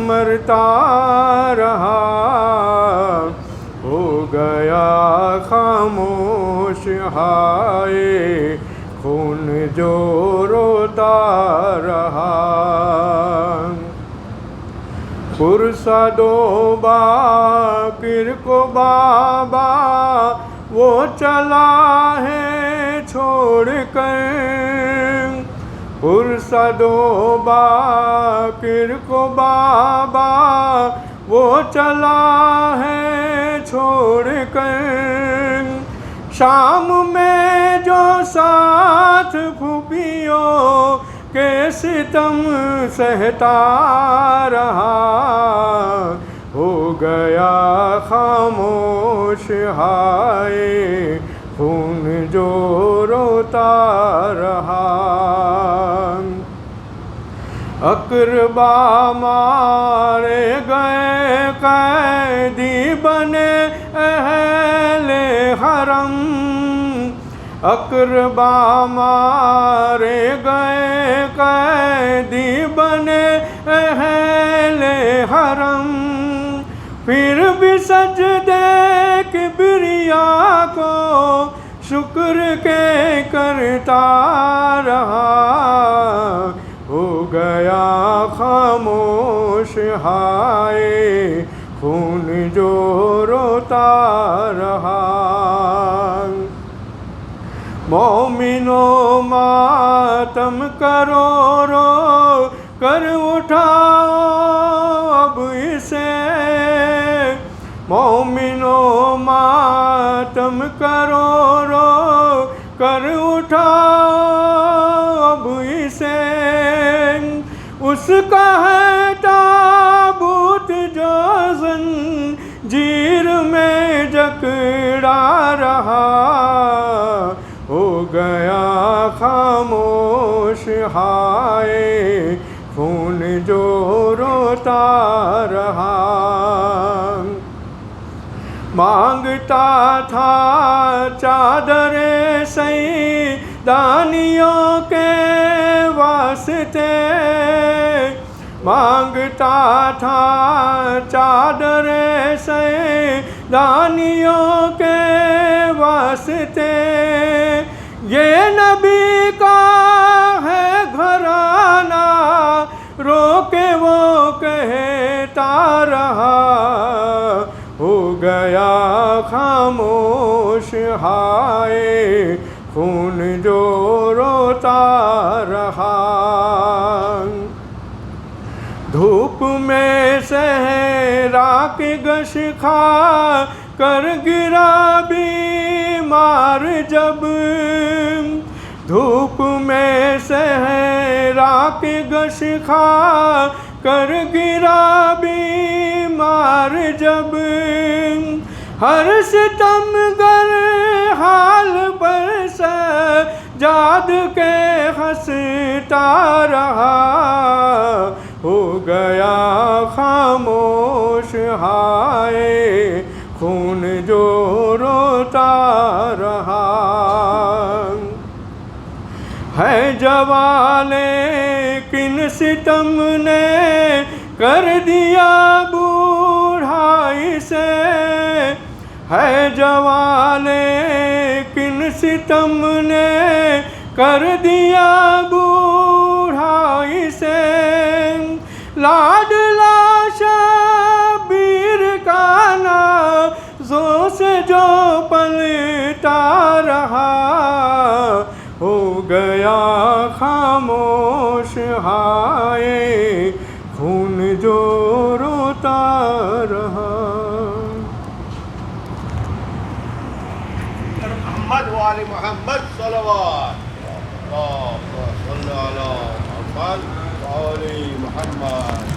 मरता रहा, हो गया खामोश हाय खून जो रोता रहा। पुरसदो बाकिर को बाबा वो चला है छोड़ कर, पुरसदो बाकिर को बाबा वो चला है छोड़ कर। शाम में जो साथ फूफियों के सितम सहता रहा, हो गया खामोश हाय खून जो रोता रहा। अकरबा मारे गए कैदी बने अहले हरम, अकरबा मारे गए कैदी बने अहले हरम। फिर भी सजदे किबरिया को शुक्र के करता रहा, हो गया खामोश हाय खून जो रोता रहा। मोमिनो मातम करो रो कर उठाओ अब इसे, मोमिनो मातम करो रो कर उठाओ अब इसे। उसका है ताबूत जो जंजीर में जकड़ा रहा, हो गया खामोश हाय खून जो रोता रहा। मांगता था चादरे सईदानियों के वास्ते, मांगता था चादरे सईदानियों के वास्ते। ये नबी का है घराना रोके वो कहता रहा, हो गया खामोश हाय खून जो रोता रहा। धूप में सहरा की गश खा कर गिरा बीमार जब, धूप में सहरा की गश खा कर गिरा बीमार जब। हर सितमगर हाल पर सजाद के हंसता रहा, हो गया खामोश हाय खून जो रोता रहा। है जवाले किन सितम ने कर दिया बूढ़ाई से, है जवाले किन सितम ने कर दिया बूढ़ाई से। लाडला शबीर का नाज़ों से जो पलता रहा, हो गया खामोश हाय खून जो रोता रहा। मोहम्मद वाले मोहम्मद सल्लल्लाहु अलैहि मोहम्मद।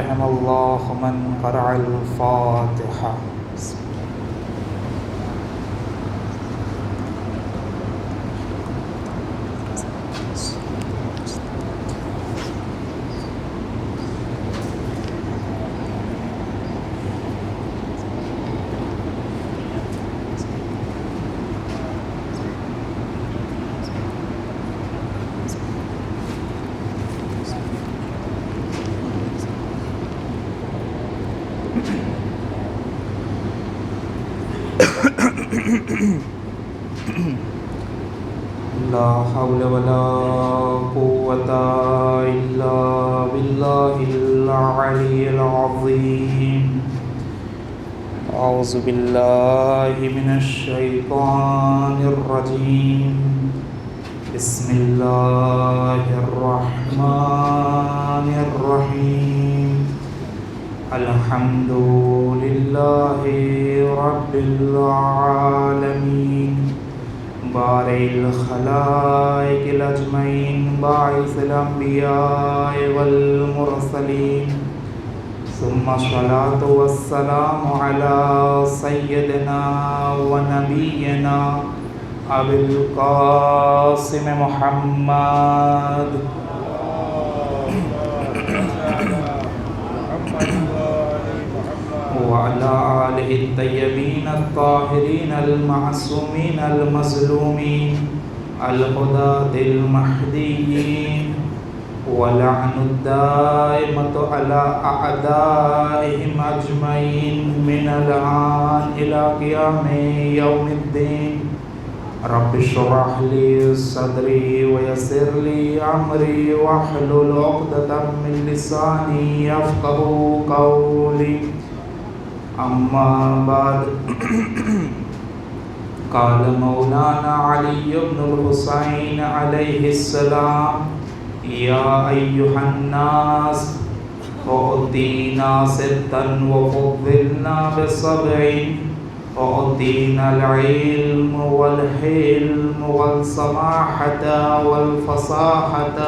رحم الله من قرأ الفاتحة. لا حول ولا قوة إلا بالله العلي العظيم. أعوذ بالله من الشيطان الرجيم. بسم الله الرحمن الرحيم. الحمد لله رب العالمين بارئ الخلائق الأجمعين باعث الأنبياء والمرسلين ثم الصلاة والسلام على سيدنا ونبينا أبي القاسم محمد وعلى آله الطيبين الطاهرين المعصومين المظلومين الهداة المهديين ولعن الدائمة على أعدائهم أجمعين من الآن إلى قيام يوم الدين. رب اشرح لي صدري ويسر لي أمري واحلل عقدة من لساني يفقهوا قولي. أما بعد قال مولانا علي بن الحسين عليه السلام يا أيها الناس أعطينا ستا وفضلنا بسبع أعطينا العلم والحلم والسماحة والفصاحة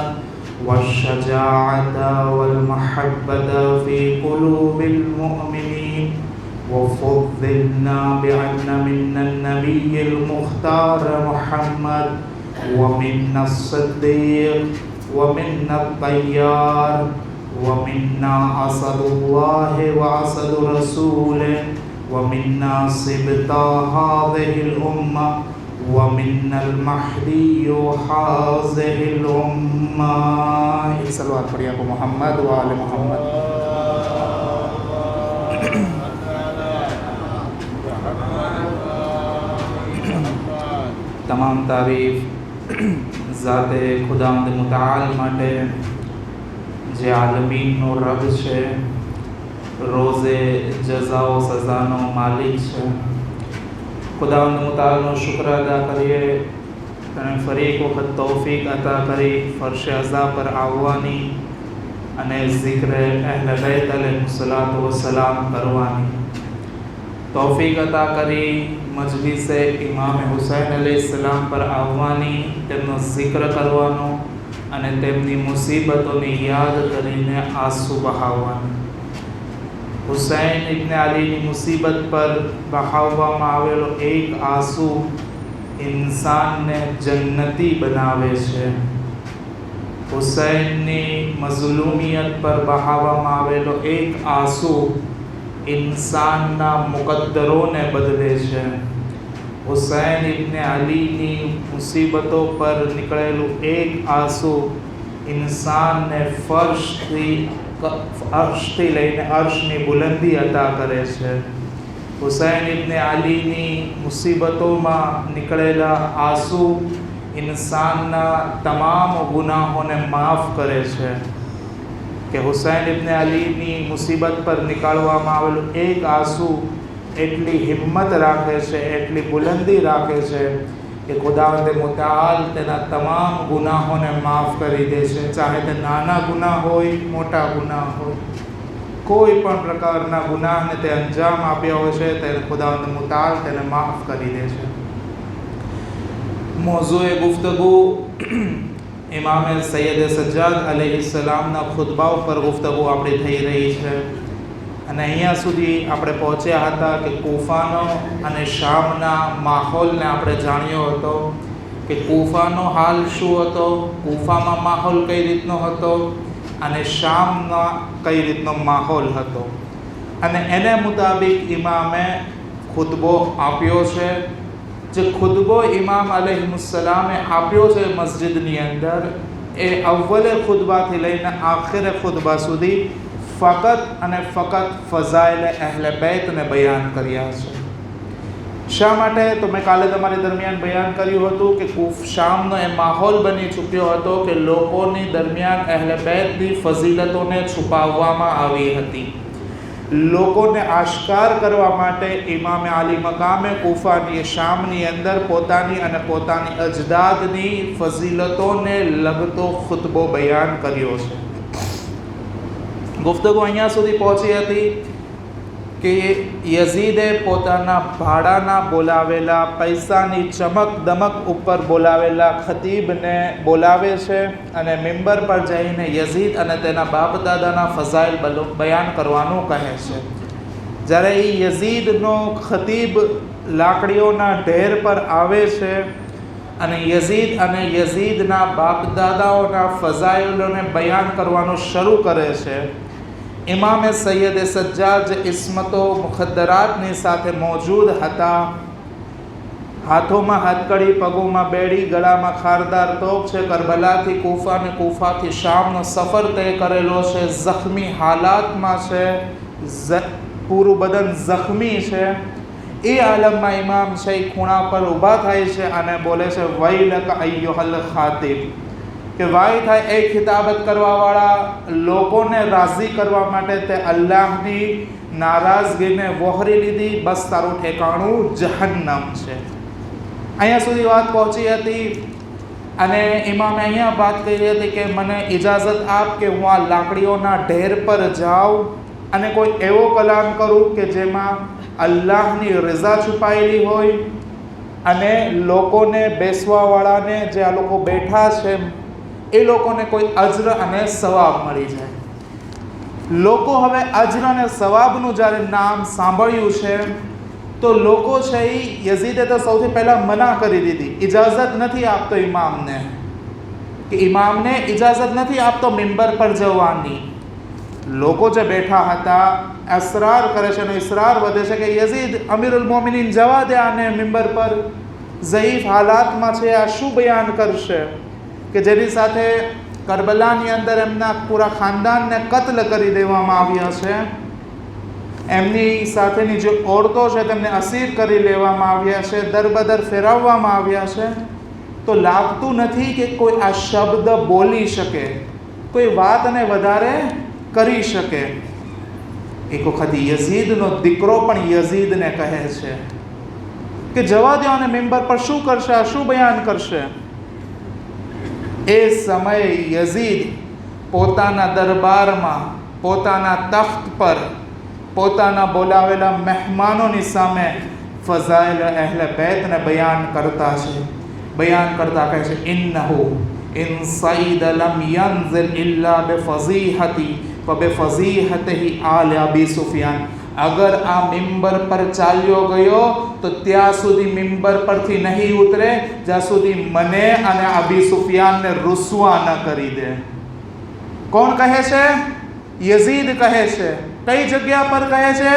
والشجاعة والمحبة في قلوب المؤمنين وفضلنا بأن منا النبي المختار محمد ومنا الصديق ومنا الطيار ومنا أسد الله وأسد رسوله ومنا سبطا هذه الأمة ومنا المهدي هذه الأمة. صلوات پڑھیے ابو محمد وآل محمد. તમામ તારીફ ઝાતે ખુદાવંદ મુતઆલ માટે જે આલમીનનો રબ છે, રોઝે જઝા સજાનો માલિક છે. ખુદાવંદ મુતઆલનો શુક્ર અદા કરીએ અને ફરી એક વખત તૌફીક અતા કરી ફર્શ અઝા પર આવવાની અને ઝિક્ર અહલે બૈત અલૈહિસ્સલાતુ વસ્સલામ કરવાની તૌફીક અતા કરી. મજલિસે ઇમામ હુસૈન અલૈહિસ્સલામ પર આવવાની, તેમનો જિક્ર કરવાનો અને તેમની મુસીબતોને યાદ કરીને આંસુ બહાવવાની. હુસૈન ઇબ્ન અલીની મુસીબત પર બહાવવામાં આવેલો એક આંસુ ઇન્સાનને જન્નતી બનાવે છે. હુસૈનની મઝલૂમિયત પર બહાવવામાં આવેલો એક આંસુ ઇન્સાનના મુકદ્દરોને બદલે છે. હુસૈન ઇબ્ન અલીની મુસીબતો પર નીકળેલું એક આંસુ ઇન્સાનને ફર્શથી લઈને અર્શની બુલંદી અતા કરે છે. હુસૈન ઇબ્ન અલીની મુસીબતોમાં નીકળેલા આંસુ ઇન્સાનના તમામ ગુનાહોને માફ કરે છે. કે હુસૈન ઇબ્ન અલીની મુસીબત પર નીકાળવામાં આવેલું એક આંસુ એટલી હિંમત રાખે છે, એટલી બુલંદી રાખે છે કે ખુદાવંદ મુતઆલ તેના તમામ ગુનાહોને માફ કરી દે છે. ચાહે તે નાના ગુનાહ હોય, મોટા ગુનાહ હોય, કોઈ પણ પ્રકારના ગુનાહને તે અંજામ આપ્યા હોય છે તેને ખુદાવંદ મુતઆલ તેને માફ કરી દે છે. મોઝૂએ ગુફ્તગુ ઇમામે સૈયદ સજ્જાદ અલૈહિસ્સલામના ખુતબા ઉપર ગુફ્તગુ આપણી થઈ રહી છે અને અહીંયા સુધી આપણે પહોંચ્યા હતા કે કૂફાનો અને શામના માહોલને આપણે જાણ્યો હતો કે કૂફાનો હાલ શું હતો, કૂફામાં માહોલ કઈ રીતનો હતો અને શામમાં કઈ રીતનો માહોલ હતો, અને એને મુતાબિક ઇમામે ખુતબો આપ્યો છે. જે ખુતબો ઇમામ અલૈહિસ્સલામે આપ્યો છે મસ્જિદની અંદર, એ અવ્વલે ખુતબાથી લઈને આખિરે ખુતબા સુધી ફકત અને ફકત ફઝાઇલ અહલે બેતને બયાન કર્યા છે. શા માટે? તો મેં કાલે તમારી દરમિયાન બયાન કર્યું હતું કે શામનો એ માહોલ બની ચૂક્યો હતો કે લોકોની દરમિયાન અહલે બેતની ફઝીલતોને છુપાવવામાં આવી હતી. લોકોને આશ્કાર કરવા માટે ઇમામે આલી મકામે કૂફાની શામની અંદર પોતાની અને પોતાની અજદાદની ફઝીલતોને લગતો ખુતબો બયાન કર્યો છે. ગુફ્તગુ અહીંયા સુધી પહોંચી હતી કે યઝીદે પોતાના ભાડાના બોલાવેલા, પૈસાની ચમક દમક ઉપર બોલાવેલા ખતીબને બોલાવે છે અને મિંબર પર જઈને યઝીદ અને તેના બાપ દાદાના ફઝાઇલ બયાન કરવાનું કહે છે. જ્યારે એ યઝીદનો ખતીબ લાકડીઓના ઢેર પર આવે છે અને યઝીદના બાપ દાદાઓના ફઝાઇલોને બયાન કરવાનું શરૂ કરે છે, ઇમામે સૈયદ સજ્જાદ ઇસ્મતો મુખદ્દરાતની સાથે મોજૂદ હતા. હાથોમાં હાથકડી, પગોમાં બેડી, ગળામાં ખારદાર તોપ છે. કરબલાથી કૂફા અને કૂફાથી શામનો સફર તય કરેલો છે. જખ્મી હાલાતમાં છે, પૂરું બદન જખ્મી છે. એ આલમમાં ઇમામ છે ખૂણા પર ઊભા થાય છે અને બોલે છે, વૈલક અય્યુહલ ખાતિબ, કે વાય થાય એ ખિતાબત કરવાવાળા, લોકોને રાજી કરવા માટે તે અલ્લાહની નારાજગીને વહોરી લીધી, બસ તારું ઠેકાણું જહન્નમ છે. અહીંયા સુધી વાત પહોંચી હતી અને ઇમામે અહીંયા વાત કરી હતી કે મને ઇજાઝત આપ કે હું આ લાકડીઓના ઢેર પર જાઉં અને કોઈ એવો કલામ કરું કે જેમાં અલ્લાહની રઝા છુપાયેલી હોય અને લોકોને બેસવાવાળાને, જે આ લોકો બેઠા છે, એ લોકોને કોઈ અજ્ર અને સવાબ મળી જાય. લોકો હવે અજ્ર અને સવાબનું જ્યારે નામ સાંભળ્યું છે તો લોકો છે એ યઝીદે તો સૌથી પહેલાં મના કરી દીધી, ઇજાઝત નથી આપતો ઇમામને, કે ઇમામને ઇજાઝત નથી આપતો મિંબર પર જવાની. લોકો જે બેઠા હતા અસરાર કરે છે અને ઇસરાર વધે છે કે યઝીદ અમીરુલ મોમિનીન જવા દે આને, મિંબર પર ઝઈફ હાલાતમાં છે, આ શું બયાન કરશે કે જેની સાથે કરબલાની અંદર એમના પૂરા ખાનદાનને કત્લ કરી દેવામાં આવ્યા છે, એમની સાથેની જે ઓરતો છે તેમને અસીર કરી લેવામાં આવ્યા છે, દરબદર ફેરવવામાં આવ્યા છે. તો લાગતું નથી કે કોઈ આ શબ્દ બોલી શકે, કોઈ વાતને વધારે કરી શકે. એક વખત યઝીદનો દીકરો પણ યઝીદને કહે છે કે જવા દો અને મિંબર પર શું કરશે, શું બયાન કરશે. એ સમયે યઝીદ પોતાના દરબારમાં, પોતાના તખ્ત પર, પોતાના બોલાવેલા મહેમાનોની સામે ફઝાઇલ અહલે બેતને બયાન કરતા છે. બયાન કરતા કહે છે, ઇન્નહુ ઇન સઈદ લમ યન્ઝિલ ઇલ્લા બિફઝીહતી વ બિફઝીહતિહી આલ અબી સુફિયાન. અગર આ મિંબર પર ચાલ્યો ગયો તો ત્યાં સુધી મિંબર પરથી નહીં ઉતરે જ્યાં સુધી મને અને અબી સુફિયાનને રૂસવા ન કરી દે. કોણ કહે છે? યઝીદ કહે છે. કઈ જગ્યા પર કહે છે?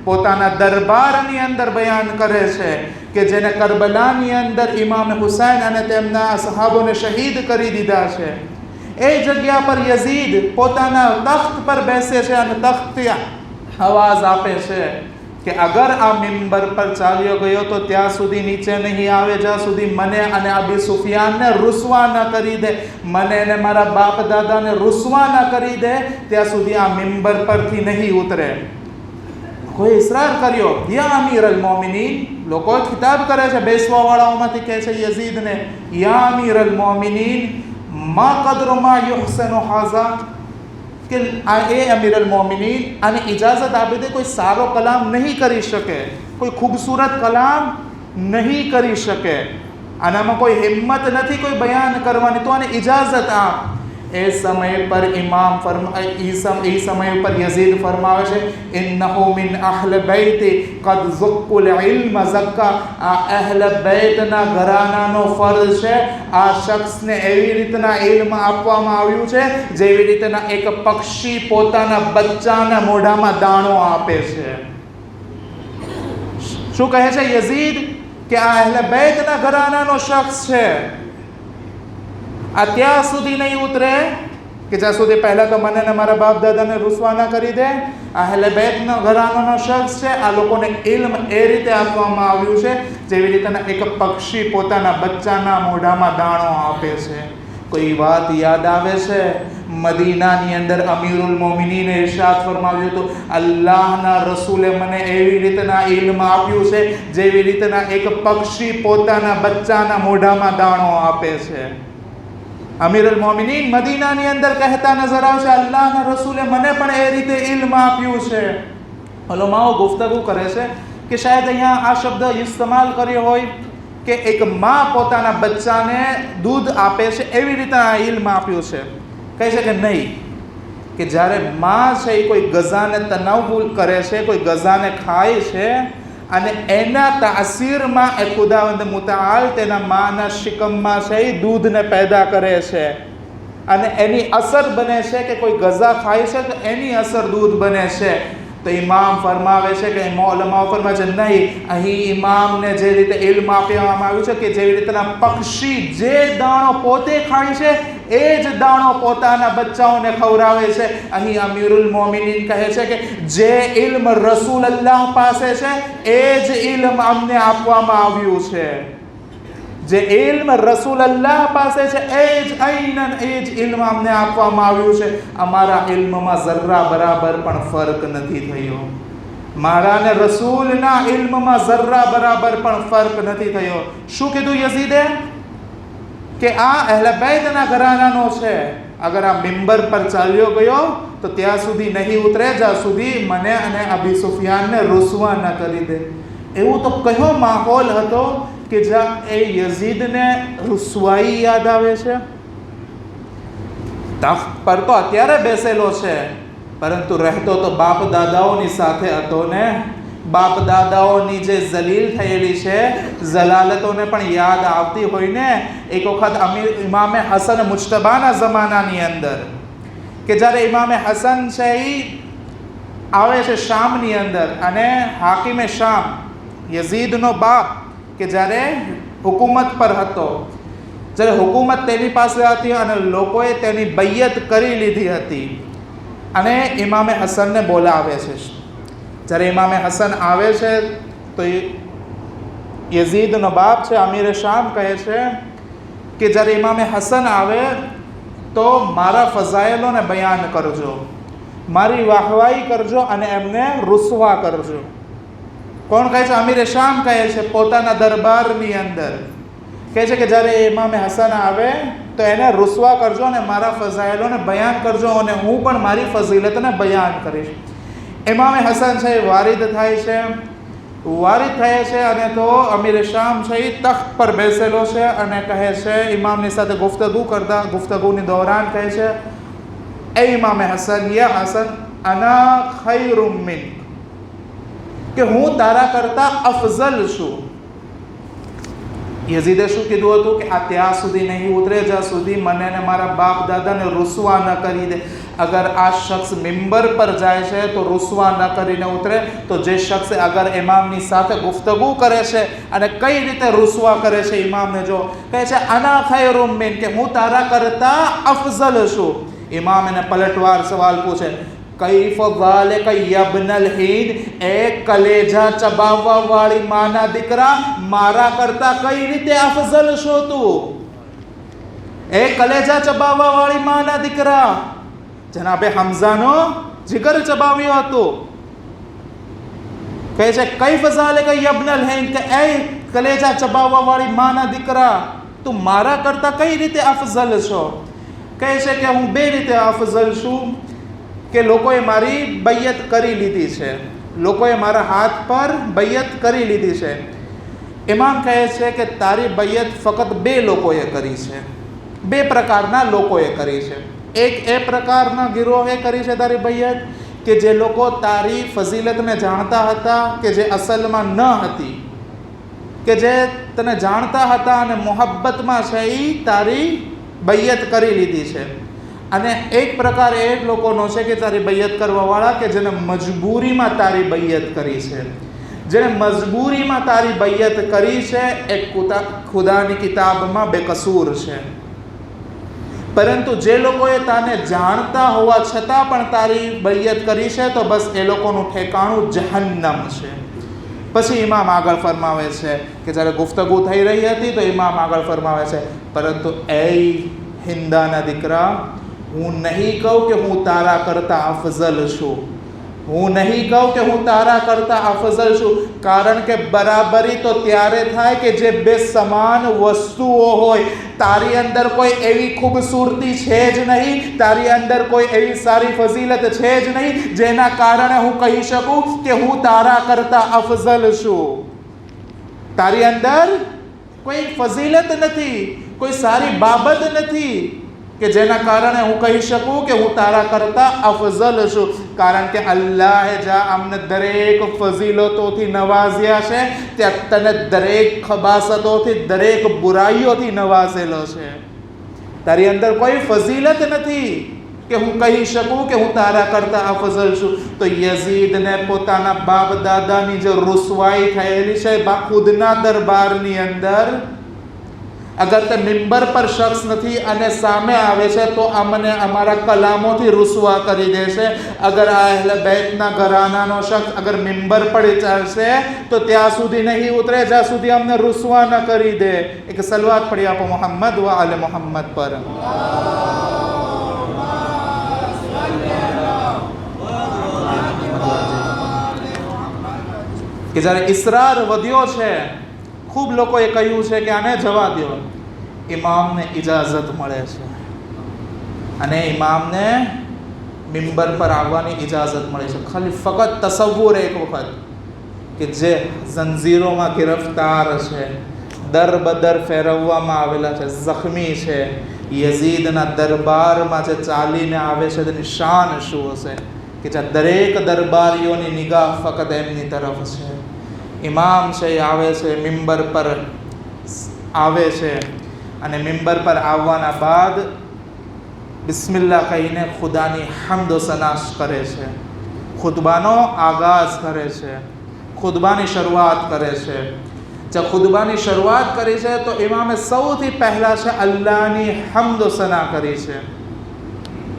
પોતાના દરબારની અંદર બયાન કરે છે કે જેને કરબલાની અંદર ઇમામ હુસૈન અને તેમના સહાબોને શહીદ કરી દીધા છે. એ જગ્યા પર યઝીદ પોતાના તખ્ત પર બેસે છે અને તખ્ત આવાજ આપે છે કે અગર આ મિંબર પર ચાલ્યો ગયો તો ત્યાં સુધી નીચે નહીં આવે જ્યાં સુધી મને અને અબી સુફિયાનને રૂસવા ન કરી દે, મને અને મારા બાપ દાદાને રૂસવા ન કરી દે ત્યાં સુધી આ મિંબર પરથી નહીં ઉતરે. કોઈ ઇસરાર કર્યો, યા અમીર અલ મોમિનીન, લોકો ખિતાબ કરે છે બેસવાવાળાઓમાંથી, કહે છે યઝીદને, યા અમીર અલ મોમિનીન મા કદરો મા યુહસનુ હાઝા, કે એ અમીર અલ મોમિનીન અને ઇજાઝત આપી દે, કોઈ સારો કલામ નહીં કરી શકે, કોઈ ખૂબસૂરત કલામ નહીં કરી શકે. આનામાં કોઈ હિંમત નથી કોઈ બયાન કરવાની, તો આને ઇજાઝત આપ. એ સમય પર ઇમામ એ સમય પર યઝીદ ફરમાવે છે, ઇન્નહુ મિન અહલ બૈત કદ ઝુક્કુલ ઇલ્મ ઝક્કા. આ અહલ બૈતના ઘરાનાનો ફર્જ છે આ શખ્સને એવી રીતના ઇલ્મ આપવામાં આવ્યું છે જેવી રીતના એક પક્ષી પોતાના બચ્ચાના મોઢામાં દાણો આપે છે. શું કહે છે યઝીદ કે આ અહલે બેતના ઘરાનાનો શખ્સ છે. આ ત્યાં સુધી નહીં ઉતરે કે જ્યાં સુધી પહેલા તો મને ને મારા બાપ દાદાને રૂસવા ના કરી દે. આ અહલે બેતનો ઘરાનાનો શખ્સ છે. આ લોકોને ઇલ્મ એ રીતે આપવામાં આવ્યું છે જેવી રીતના એક પક્ષી પોતાના બચ્ચાના મોઢામાં દાણો આપે છે. કોઈ વાત યાદ આવે છે? મદીનાની અંદર અમીરુલ મોમિનીને ઇરશાદ ફરમાવ્યું હતું, અલ્લાહના રસૂલે મને એવી રીતના ઇલ્મ આપ્યું છે જેવી રીતના એક પક્ષી પોતાના બચ્ચાના મોઢામાં દાણો આપે છે. અમીરુલ મોમિનીન મદીનાની અંદર કહેતા નજર આવશે, અલ્લાહના રસૂલે મને પણ એ રીતે ઇલ્મ આપ્યું છે. ઉલમાઓ ગુફ્તગુ કરે છે કે શાયદ અહીંયા આ શબ્દ ઇસ્તેમાલ કર્યો હોય કે એક માં પોતાના બચ્ચાને દૂધ આપે છે એવી રીતના ઇલ્મ આપ્યું છે. કહે છે કે નહીં, કે જ્યારે માં છે એ કોઈ ગઝાને તનાવુલ કરે છે, કોઈ ગઝાને ખાય છે અને એના તાસીરમાં એ ખુદાવંદ મુતાઆલ તેના માના શિકમમાં છે એ દૂધને પેદા કરે છે અને એની અસર બને છે કે કોઈ ગઝા ખાય છે તો એની અસર દૂધ બને છે. તો ઇમામ ફરમાવે છે કે ઉલમાઓ ફરમાવે છે નહીં, અહીં ઇમામને જે રીતે ઇલ્મ આપવામાં આવ્યું છે કે જેવી રીતના પક્ષી જે દાણો પોતે ખાય છે એ જ દાણો પોતાના બચ્ચાઓને ખવડાવે છે. અહીં અમીરુલ મોમિનીન કહે છે કે જે ઇલ્મ રસૂલ અલ્લાહ પાસે છે એ જ ઇલ્મ અમને આપવામાં આવ્યું છે. જે ઇલ્મ રસૂલ અલ્લાહ પાસે છે એ જ ઇલ્મ અમને આપવામાં આવ્યું છે. અમારા ઇલ્મમાં ઝર્રા બરાબર પણ ફર્ક નથી થયો. મારા ને રસૂલના ઇલ્મમાં ઝર્રા બરાબર પણ ફર્ક નથી થયો. શું કીધું યઝીદે? કે આ અહલે બેતના ઘરાનાનો છે. અગર આ મિંબર પર ચાલ્યો ગયો તો ત્યાં સુધી નહીં ઉતરે જ્યાં સુધી મને અને અબી સુફિયાનને રૂસવા ન કરી દે. એવું તો કયો માહોલ હતો કે જ્યાં એ યઝીદને રૂસવાઈ યાદ આવે છે. તખ્ત પર તો અત્યારે બેસેલો છે પરંતુ રહેતો તો બાપ દાદાઓની સાથે હતો ને. બાપ દાદાઓની જે જલીલ થયેલી છે જલાલતોને પણ યાદ આવતી હોય ને. એક વખત ઇમામે હસન મુજતબાના જમાનાની અંદર કે જ્યારે ઇમામે હસન છે એ આવે છે શામની અંદર અને હાકિમે શામ યઝીદનો બાપ કે જ્યારે હુકુમત પર હતો, જ્યારે હુકુમત તેની પાસે હતી અને લોકોએ તેની બૈયત કરી લીધી હતી અને ઇમામે હસનને બોલાવે છે. જ્યારે ઇમામે હસન આવે છે તો યઝીદનો બાપ છે અમીર શામ કહે છે કે જ્યારે ઇમામે હસન આવે તો મારા ફઝાઇલોને બયાન કરજો, મારી વાહવાઈ કરજો અને એમને રૂસવા કરજો. કોણ કહે છે? અમીર શામ કહે છે પોતાના દરબારની અંદર. કહે છે કે જ્યારે ઇમામે હસન આવે તો એને રૂસવા કરજો અને મારા ફઝાઇલોને બયાન કરજો અને હું પણ મારી ફઝીલતને બયાન કરીશ. ઇમામે હસન છે વારિદ થાય છે અને તો અમીર શામ છે એ તખ્ત પર બેસેલો છે અને કહે છે ઇમામની સાથે ગુફ્તગુની દોરાન કહે છે, એ ઇમામે હસન, યા હસન અના ખૈરુમ મિન, કે હું તારા કરતા અફઝલ છું. યઝીદે શું કીધું હતું કે આ ત્યાં સુધી નહીં ઉતરે જ્યાં સુધી મને ને મારા બાપ દાદાને રૂસવા ન કરી દે. અગર આ શખ્સ મિંબર પર જાય છે તો રૂસવા ન કરીને ઉતરે, તો જે શખ્સ અગર ઇમામની સાથે ગુફ્તગુ કરે છે અને કઈ રીતે રૂસવા કરે છે ઇમામને જો કહે છે અના ખૈરુમ મિન, કે હું તારા કરતા અફઝલ છું. ઇમામ એને પલટવાર સવાલ પૂછે, કૈફ ઝાલિકા યબ્નલ હિંદ, એ કલેજા ચબાવવા વાળી માના દીકરા, મારા કરતા કઈ રીતે અફઝલ છો તું? એ કલેજા ચબાવવા વાળી માના દીકરા, જનાબે હમઝાનો જીગર ચબાવ્યો હતો. કહે છે કૈફ ઝાલિકા યબ્નલ હિંદ, કે એ કલેજા ચબાવવા વાળી માના દીકરા, તું મારા કરતા કઈ રીતે અફઝલ છો? કહે છે કે હું બે રીતે અફઝલ છું કે લોકોએ મારી બૈયત કરી લીધી છે, લોકોએ મારા હાથ પર બૈયત કરી લીધી છે. ઇમામ કહે છે કે તારી બૈયત ફક્ત 2 લોકોએ કરી છે, 2 પ્રકારના લોકોએ કરી છે. એક એ પ્રકારના ગિરોહે કરી છે તારી બૈયત કે જે લોકો તારી ફઝીલતને જાણતા હતા, કે જે અસલમાં ન હતી, કે જે તને જાણતા હતા અને મોહબ્બતમાં છે, એ તારી બૈયત કરી લીધી છે. અને એક પ્રકાર એ લોકોનો છે કે તારી બૈયત કરવાવાળા કે જેને મજબૂરીમાં તારી બૈયત કરી છે. જેને મજબૂરીમાં તારી બૈયત કરી છે એ ખુદાની કિતાબમાં બેકસૂર છે. પરંતુ જે લોકોએ તને જાણતા હોવા છતાં પણ તારી બૈયત કરી છે તો બસ એ લોકોનું ઠેકાણું જહન્નમ છે. પછી ઇમામ આગળ ફરમાવે છે કે જ્યારે ગુફ્તગુ થઈ રહી હતી તો ઇમામ આગળ ફરમાવે છે, પરંતુ એ હિન્દાના દીકરા, હું નહીં કહું કે હું તારા કરતાં અફઝલ છું, હું નહીં કહું કે હું તારા કરતાં અફઝલ છું, કારણ કે બરાબરી તો ત્યારે થાય કે જે 2 સમાન વસ્તુઓ હોય. તારી અંદર કોઈ એવી ખૂબસૂરતી છે જ નહીં, તારી અંદર કોઈ એવી સારી ફઝીલત છે જ નહીં જેના કારણે હું કહી શકું કે હું તારા કરતાં અફઝલ છું. તારી અંદર કોઈ ફઝીલત નથી, કોઈ સારી બાબત નથી કે જેના કારણે હું કહી શકું કે હું તારા કરતાં અફઝલ છું. કારણ કે અલ્લાહે જ્યાં અમને દરેક ફઝીલતોથી નવાઝ્યા છે, ત્યાં તને દરેક ખબાસતોથી, દરેક બુરાઈઓથી નવાઝેલો છે. તારી અંદર કોઈ ફઝીલત નથી કે હું કહી શકું કે હું તારા કરતાં અફઝલ છું. તો યઝીદને પોતાના બાપ દાદાની જે રૂસવાઈ થયેલી છે ખુદના દરબારની અંદર, અગર તે મિંબર પર શખ્સ નથી અને સામે આવે છે તો અમને અમારા કલામોથી રૂસવા કરી દેશે. અગર આ અહેલે બેતના ઘરાનાનો શખ્સ અગર મિંબર પર ચાલશે તો ત્યાં સુધી નહીં ઉતરે જ્યાં સુધી અમને રૂસવા ન કરી દે. એક સલવાત પડી આપો મોહમ્મદ વ આલે મોહમ્મદ પર. કે જ્યારે ઇસરાર વધ્યો છે, ખૂબ લોકોએ કહ્યું છે કે આને જવા દો, ઇમામને ઇજાઝત મળે છે અને ઇમામને મિંબર પર આવવાની ઇજાઝત મળે છે. ખાલી ફક્ત તસવ્વુર એક વખત કે જે જંજીરોમાં ગિરફ્તાર છે, દર બદર ફેરવવામાં આવેલા છે, જખ્મી છે, યઝીદના દરબારમાં જે ચાલીને આવે છે તેની શાન શું હશે કે જ્યાં દરેક દરબારીઓની નિગાહ ફક્ત એમની તરફ છે. ઇમામ છે એ આવે છે, મિંબર પર આવે છે અને મિંબર પર આવવાના બાદ બિસ્મિલ્લાહ કહીને ખુદાની હમ્દ સનાશ કરે છે, ખુતબાનો આગાઝ કરે છે, ખુતબાની શરૂઆત કરે છે. જब ખુતબાની શરૂઆત કરી છે તો ઇમામે સૌથી પહેલાં છે અલ્લાહની હમ્દ સના કરી છે,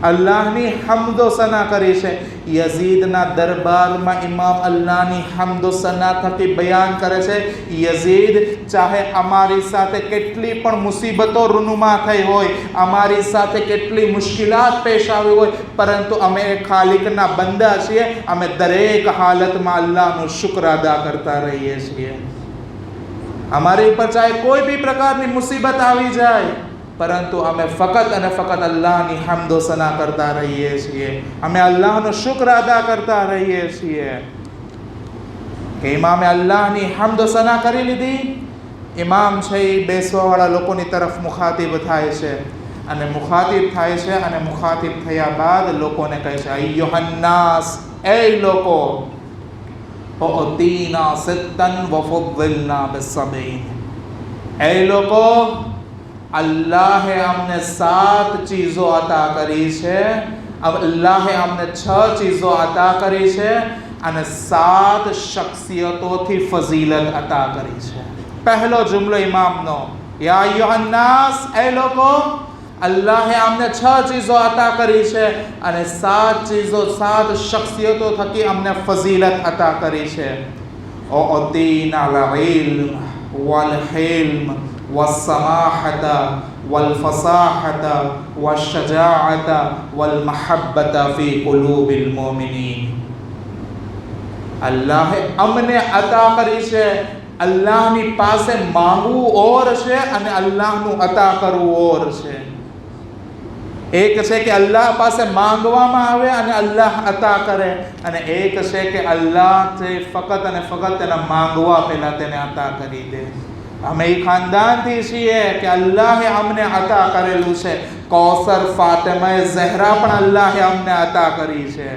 અલ્લાહની હમ્દો સના કરી છે. યઝીદના દરબારમાં ઇમામ અલ્લાહની હમ્દો સના થકી બયાન કરે છે, યઝીદ ચાહે અમારી સાથે કેટલી પણ મુસીબતો રૂનુમા થઈ હોય, અમારી સાથે કેટલી મુશ્કેલાત પેશ આવી હોય, પરંતુ અમે ખાલિકના બંદા છીએ, અમે દરેક હાલતમાં અલ્લાહનો શુક્ર અદા કરતા રહીએ છીએ. અમારી ઉપર ચાહે કોઈ બી પ્રકારની મુસીબત આવી જાય, પરંતુ અમે ફક્ત અને ફક્ત અલ્લાહની હમ્દો સના કરતા રહીએ છીએ, અમે અલ્લાહનો શુક્ર અદા કરતા રહીએ છીએ. કે ઇમામે અલ્લાહની હમ્દો સના કરી લીધી. ઇમામ છે એ બેસવાવાળા લોકોની તરફ મુખાતિબ થાય છે અને મુખાતિબ થાય છે અને મુખાતિબ થયા બાદ લોકોને કહે છે, અય્યુહન્નાસ, એ લોકો, ઉતીના સિત્તન વફુદ્દિલના બિસબઈન, એ લોકો, અલ્લાહે અમને 7 ચીજો અતા કરી છે, અલ્લાહે અમને 6 ચીજો અતા કરી છે અને 7 શખ્સિયતોથી ફઝીલત અતા કરી છે. પહેલો જુમલો ઇમામનો, યા અય્યુહન્નાસ, એ લોકો, અલ્લાહે અમને 6 ચીજો અતા કરી છે અને 7 ચીજો, 7 શખ્સિયતો થકી અમને ફઝીલત અતા કરી છે. ઉતીના અલ-ઇલ્મ વલ-हिल्म والسماحة والفصاحة والشجاعة والمحبة في قلوب المؤمنين. અલ્લાહે અમને અતા કરી છે. અલ્લાહની પાસે માંગવું ઓર છે અને અલ્લાહનું અતા કરવું ઓર છે. એક છે કે અલ્લાહ પાસે માંગવામાં આવે અને અલ્લાહ અતા કરે, અને એક છે કે અલ્લાહ ફકત અને ફકત તેના માંગવા પહેલા તેને અતા કરી દે. અમે એ ખાનદાનથી છીએ કે અલ્લાહે અમને અતા કરેલું છે. કૌસર, ફાતિમા ઝહરા પણ અલ્લાહે અમને અતા કરી છે.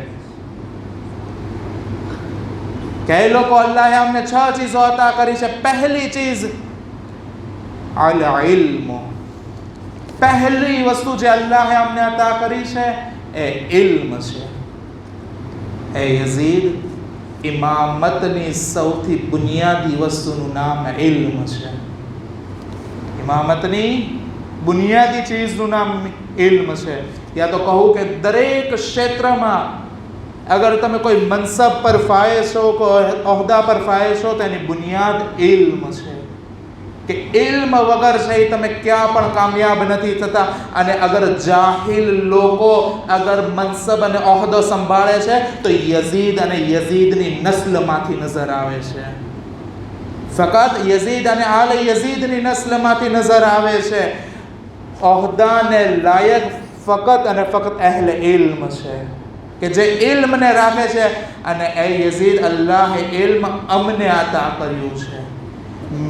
કે લોકો અલ્લાહે અમને 6 ચીજો અતા કરી છે. પહેલી ચીજ અલ ઇલ્મ. પહેલી વસ્તુ જે અલ્લાહે અમને અતા કરી છે એ ઇલ્મ છે. એ યઝીદ, ઇમામતની સૌથી બુનિયાદી વસ્તુનું નામ ઇલ્મ છે. ઇમામતની બુનિયાદી ચીજનું નામ ઇલ્મ છે. યા તો કહું કે દરેક ક્ષેત્રમાં અગર તમે કોઈ મનસબ પર ફાયઝ છો, કોઈ ઓહદા પર ફાયઝ છો, તો એની બુનિયાદ ઇલ્મ છે. કે ઇલ્મ વગર છે તમે ક્યાં પણ કામયાબ નથી થતા. અને અગર જાહિલ લોકો અગર મનસબ અને ઓહદો સંભાળે છે તો યઝીદ અને યઝીદની નસ્લમાંથી નજર આવે છે. ફકત યઝીદ અને આલે યઝીદની નસ્લમાંથી નજર આવે છે. ઓહદાને લાયક ફકત અને ફકત અહેલ ઇલ્મ છે, કે જે ઇલ્મને રાખે છે. અને એ યઝીદ, અલ્લાહે ઇલ્મ અમને અતા કર્યું છે.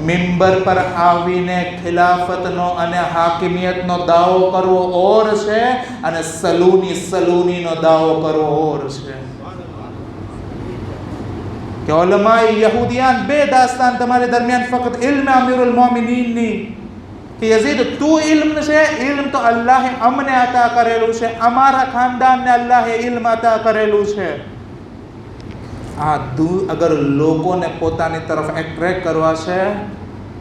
મિંબર પર આવીને ખિલાફતનો અને હાકિમિયતનો દાવો કરવો ઓર છે, અને સલૂનીનો દાવો કરવો ઓર છે. કે ઉલમાએ યહૂદિયાન બે દાસ્તાન તમારે દરમિયાન ફક્ત ઇલ્મ અમીરુલ મોમિનીનની, કે યઝીદ તું ઇલ્મ છે, ઇલ્મ તો અલ્લાહે અમને અતા કરેલું છે, અમારા ખાનદાનને અલ્લાહે ઇલ્મ અતા કરેલું છે. આ અગર લોકોને પોતાની તરફ એટ્રેક્ટ કરવા છે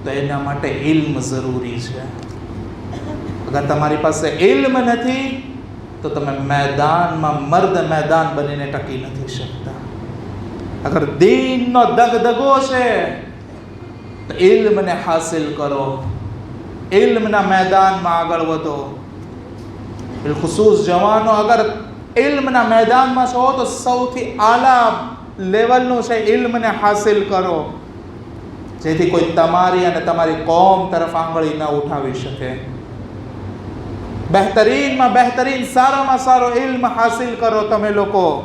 તો એના માટે ઇલ્મ જરૂરી છે. અગર તમારી પાસે ઇલ્મ નથી તો તમે મેદાનમાં મર્દ મેદાન બનીને ટકી નથી શકતા. અગર દીનનો દગદગો છે તો ઇલ્મને હાસિલ કરો, ઇલ્મના મેદાનમાં આગળ વધો. બિલખુસૂસ જવાનો અગર ઇલ્મના મેદાનમાં છો તો સૌથી આલા લેવલનું છે ઇલ્મને હાસિલ કરો, જેથી કોઈ તમારી અને તમારી કોમ તરફ આંગળી ન ઉઠાવી શકે. બહેતરીનમાં બહેતરીન, સારામાં સારો ઇલ્મ હાસિલ કરો તમે લોકો.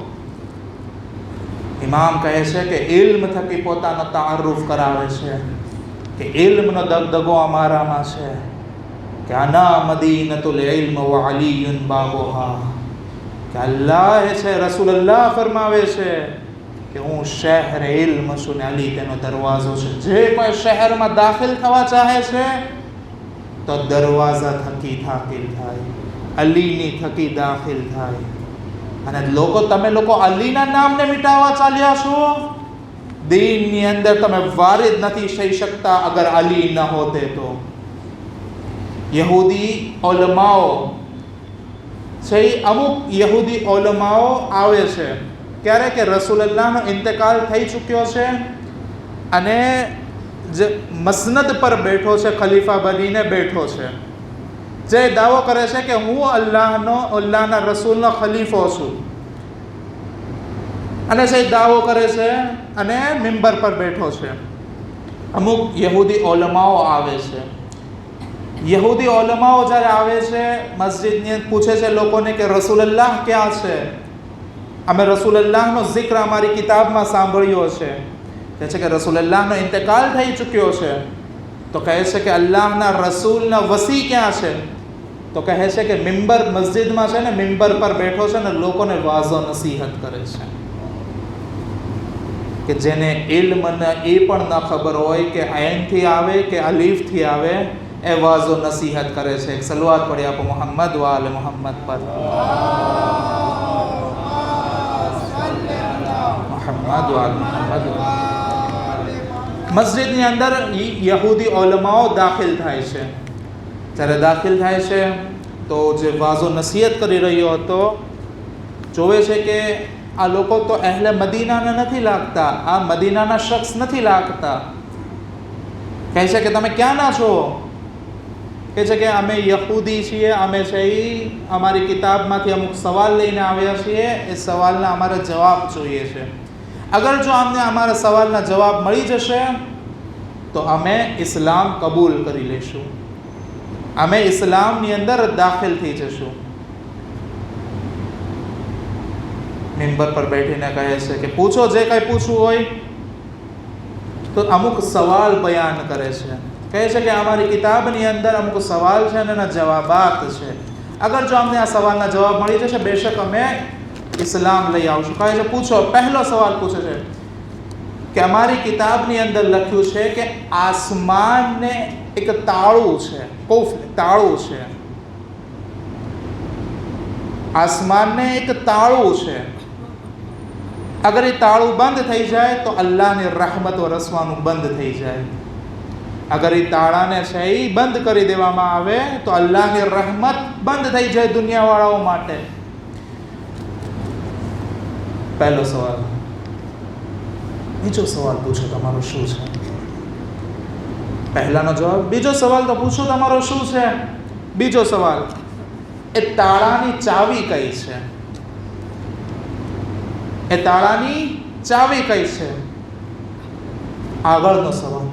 ઇમામ કહે છે કે ઇલ્મ થકી પોતાનો તારુફ કરાવે છે કે ઇલ્મનો દગદગો અમારામાં છે. કે અના મદીનતુલ ઇલ્મ વ અલીયુન બાબુહા. કે અલ્લાહ છે, રસૂલુલ્લાહ ફરમાવે છે કે હું શહેર ઇલ્મ છું ને અલી તેનો દરવાજો છે. જે કોઈ શહેરમાં દાખલ થવા ચાહે છે તો દરવાજા થકી દાખલ થાય, અલીની થકી દાખલ થાય. અને તમે લોકો અલીના નામને મિટાવવા ચાલ્યા છો. દીનની અંદર તમે વારિદ નથી થઈ શકતા અગર અલી ન હોતે તો. યહૂદી ઉલમાઓ છે, અમુક યહૂદી ઉલમાઓ આવે છે ક્યારે કે રસૂલુલ્લાહનો ઇંતકાલ થઈ ચૂક્યો છે અને જે મસનદ પર બેઠો છે, ખલીફા બનીને બેઠો છે, જે દાવો કરે છે કે હું અલ્લાહના રસૂલનો ખલીફો છું, અને જે દાવો કરે છે અને મિંબર પર બેઠો છે. અમુક યહૂદી ઉલમાઓ આવે છે. યહૂદી ઉલમાઓ જ્યારે આવે છે મસ્જિદની, પૂછે છે લોકોને કે રસૂલુલ્લાહ ક્યાં છે? અમે રસૂલુલ્લાહનો જિક્ર અમારી કિતાબમાં સાંભળ્યો છે. કહે છે કે રસૂલુલ્લાહનો ઇંતકાલ થઈ ચૂક્યો છે. તો કહે છે કે અલ્લાહના રસૂલના વસી ક્યાં છે? તો કહે છે કે મિંબર, મસ્જિદમાં છે ને, મિંબર પર બેઠો છે ને લોકોને વાઝો નસીહત કરે છે. કે જેને ઇલ્મને એ પણ ન ખબર હોય કે ઐનથી આવે કે અલીફથી આવે, એ વાઝો નસીહત કરે છે. એક સલવાત પડી આપો મોહમ્મદ વ આલે મોહમ્મદ પર. મસ્જિદની અંદર યહૂદી ઉલમાઓ દાખલ થાય છે. જ્યારે દાખલ થાય છે તો જે વાઝો નસીહત કરી રહ્યો હતો જોવે છે કે આ લોકો તો અહેલે મદીનાના નથી લાગતા, આ મદીનાના શખ્સ નથી લાગતા. કહે છે કે તમે ક્યાંના છો? કહે છે કે અમે યહૂદી છીએ, અમે છે એ અમારી કિતાબમાંથી અમુક સવાલ લઈને આવ્યા છીએ, એ સવાલના અમારે જવાબ જોઈએ છે. અગર જો અમને અમારા સવાલના જવાબ મળી જશે તો અમે ઇસ્લામ કબૂલ કરી લઈશું, અમે ઇસ્લામની અંદર દાખલ થઈ જશું. મિંબર પર બેઠીને કહે છે કે પૂછો જે કાંઈ પૂછવું હોય. તો અમુક સવાલ બયાન કરે છે, કહે છે કે અમારી કિતાબની અંદર અમુક સવાલ છે અને એના જવાબાત છે. અગર જો અમને આ સવાલના જવાબ મળી જશે બેશક અમે ઇસ્લામ લઈ આવશું. કહે છે પૂછો. પહેલો સવાલ પૂછે છે કે અમારી કિતાબની અંદર લખ્યું છે કે આસમાનને એક તાળું છે, તાળું છે. આસમાનને એક તાળું છે. અગર એ તાળું બંધ થઈ જાય તો અલ્લાહની રહમત વરસવાનું બંધ થઈ જાય. અગર એ તાળાને છે એ બંધ કરી દેવામાં આવે તો અલ્લાહની રહમત બંધ થઈ જાય દુનિયાવાળાઓ માટે. પહેલો સવાલ. બીજો સવાલ પૂછો તમારો શું છે? પહેલાનો જવાબ. બીજો સવાલ તો પૂછો તમારો શું છે? બીજો સવાલ, એ તાળાની ચાવી કઈ છે? એ તાળાની ચાવી કઈ છે? આગળનો સવાલ.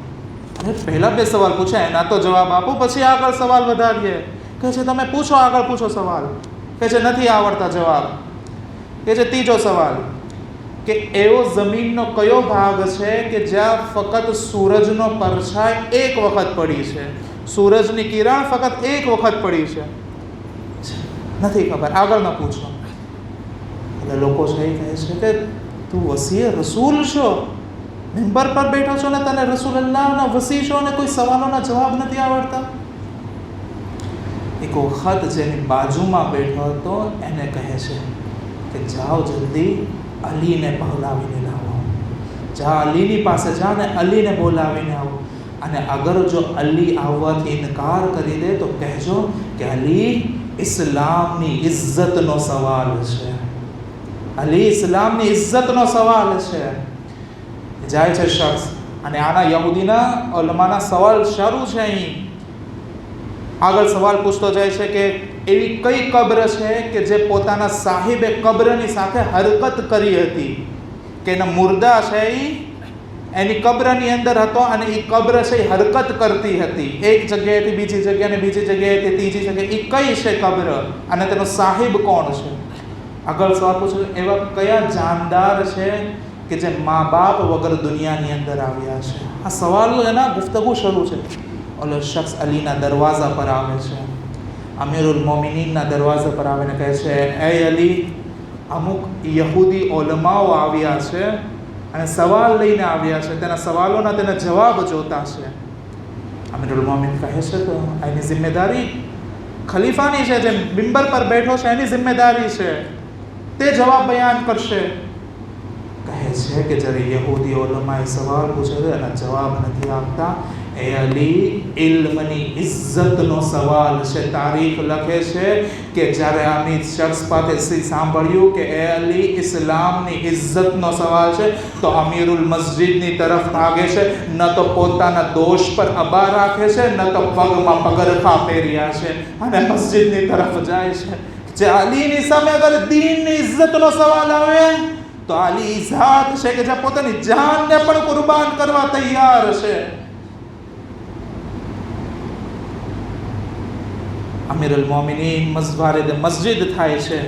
પહેલા બે સવાલ પૂછ્યા એના તો જવાબ આપો, પછી આગળ સવાલ વધારીએ. કહે છે તમે પૂછો, આગળ પૂછો સવાલ. કહે છે નથી આવડતા જવાબ. કહે છે ત્રીજો સવાલ કે એવો જમીનનો કયો ભાગ છે કે જ્યાં ફક્ત સૂરજનો પરછાઈ એક વખત પડી છે, સૂરજની કિરણ ફક્ત એક વખત પડી છે? નથી ખબર, આગળ ન પૂછો. એટલે લોકો છે એ કહે છે કે તું વસીએ રસૂલ છો, મિંબર પર બેઠો છો ને તને રસૂલ અલ્લાહના વસી છો ને કોઈ સવાલોના જવાબ નથી આવડતા? એક વખત જેની બાજુમાં બેઠો હતો એને કહે છે કે જાઓ જલ્દી અલીને બોલાવીને લાવો. જા અલીની પાસે જા ને અલીને બોલાવીને આવો. અને અગર જો અલી આવવાથી ઇનકાર કરી દે તો કહેજો કે અલી ઇસ્લામની ઇજ્જતનો સવાલ છે. અલી ઇસ્લામની ઇજ્જતનો સવાલ છે. જાય છે શખ્સ અને આના યહૂદીના ઉલમાના સવાલ શરૂ છે. અહીં આગળ સવાલ પૂછતો જાય છે કે એવી કઈ કબ્ર છે કે જે પોતાના સાહિબે કબ્રની સાથે હરકત કરી હતી, કે એના મુર્દા છે એની કબ્રની અંદર હતો અને એ કબ્ર છે એ હરકત કરતી હતી, એક જગ્યાએથી બીજી જગ્યાએ અને બીજી જગ્યાએથી ત્રીજી જગ્યાએ. એ કઈ છે કબ્ર અને તેનો સાહિબ કોણ છે? આગળ સવાલ પૂછો એવા કયા જાનદાર છે કે જે મા બાપ વગર દુનિયાની અંદર આવ્યા છે? આ સવાલ એના ગુફ્તગુ શરૂ છે. ઓલો શખ્સ અલીના દરવાજા પર આવે છે, અમીરુલ મોમિનીનના દરવાજા પર આવીને કહે છે એ અલી, અમુક યહૂદી ઓલમાઓ આવ્યા છે અને સવાલ લઈને આવ્યા છે, તેના સવાલોના તેના જવાબ જોતા છે. અમીરુલ મોમિન કહે છે તો એની જિમ્મેદારી ખલીફાની છે, જે મિંબર પર બેઠો છે એની જિમ્મેદારી છે, તે જવાબ બયાન કરશે. કહે છે કે જ્યારે યહૂદી ઓલમાએ સવાલ પૂછે છે અને જવાબ નથી આપતા, એ અલી ઇલ્મની ઇજ્જતનો સવાલ છે. તારીખ લખે છે કે જ્યારે આની શખ્સ પાસેથી સાંભળ્યું કે એ અલી ઇસ્લામની ઇજ્જતનો સવાલ છે તો અમીરુલ મસ્જિદની તરફ ભાગે છે. ન તો પોતાના દોષ પર અબા રાખે છે, ન તો પગમાં પગરખા પહેર્યા છે અને મસ્જિદની તરફ જાય છે. જે અલીની સામે અગર દીનની ઇજ્જતનો સવાલ આવે તો અલી ઝાત છે કે જે પોતાની જાનને પણ કુરબાન કરવા તૈયાર છે. અમીરુલ મોમિનીન મસ્જિદ થાય છે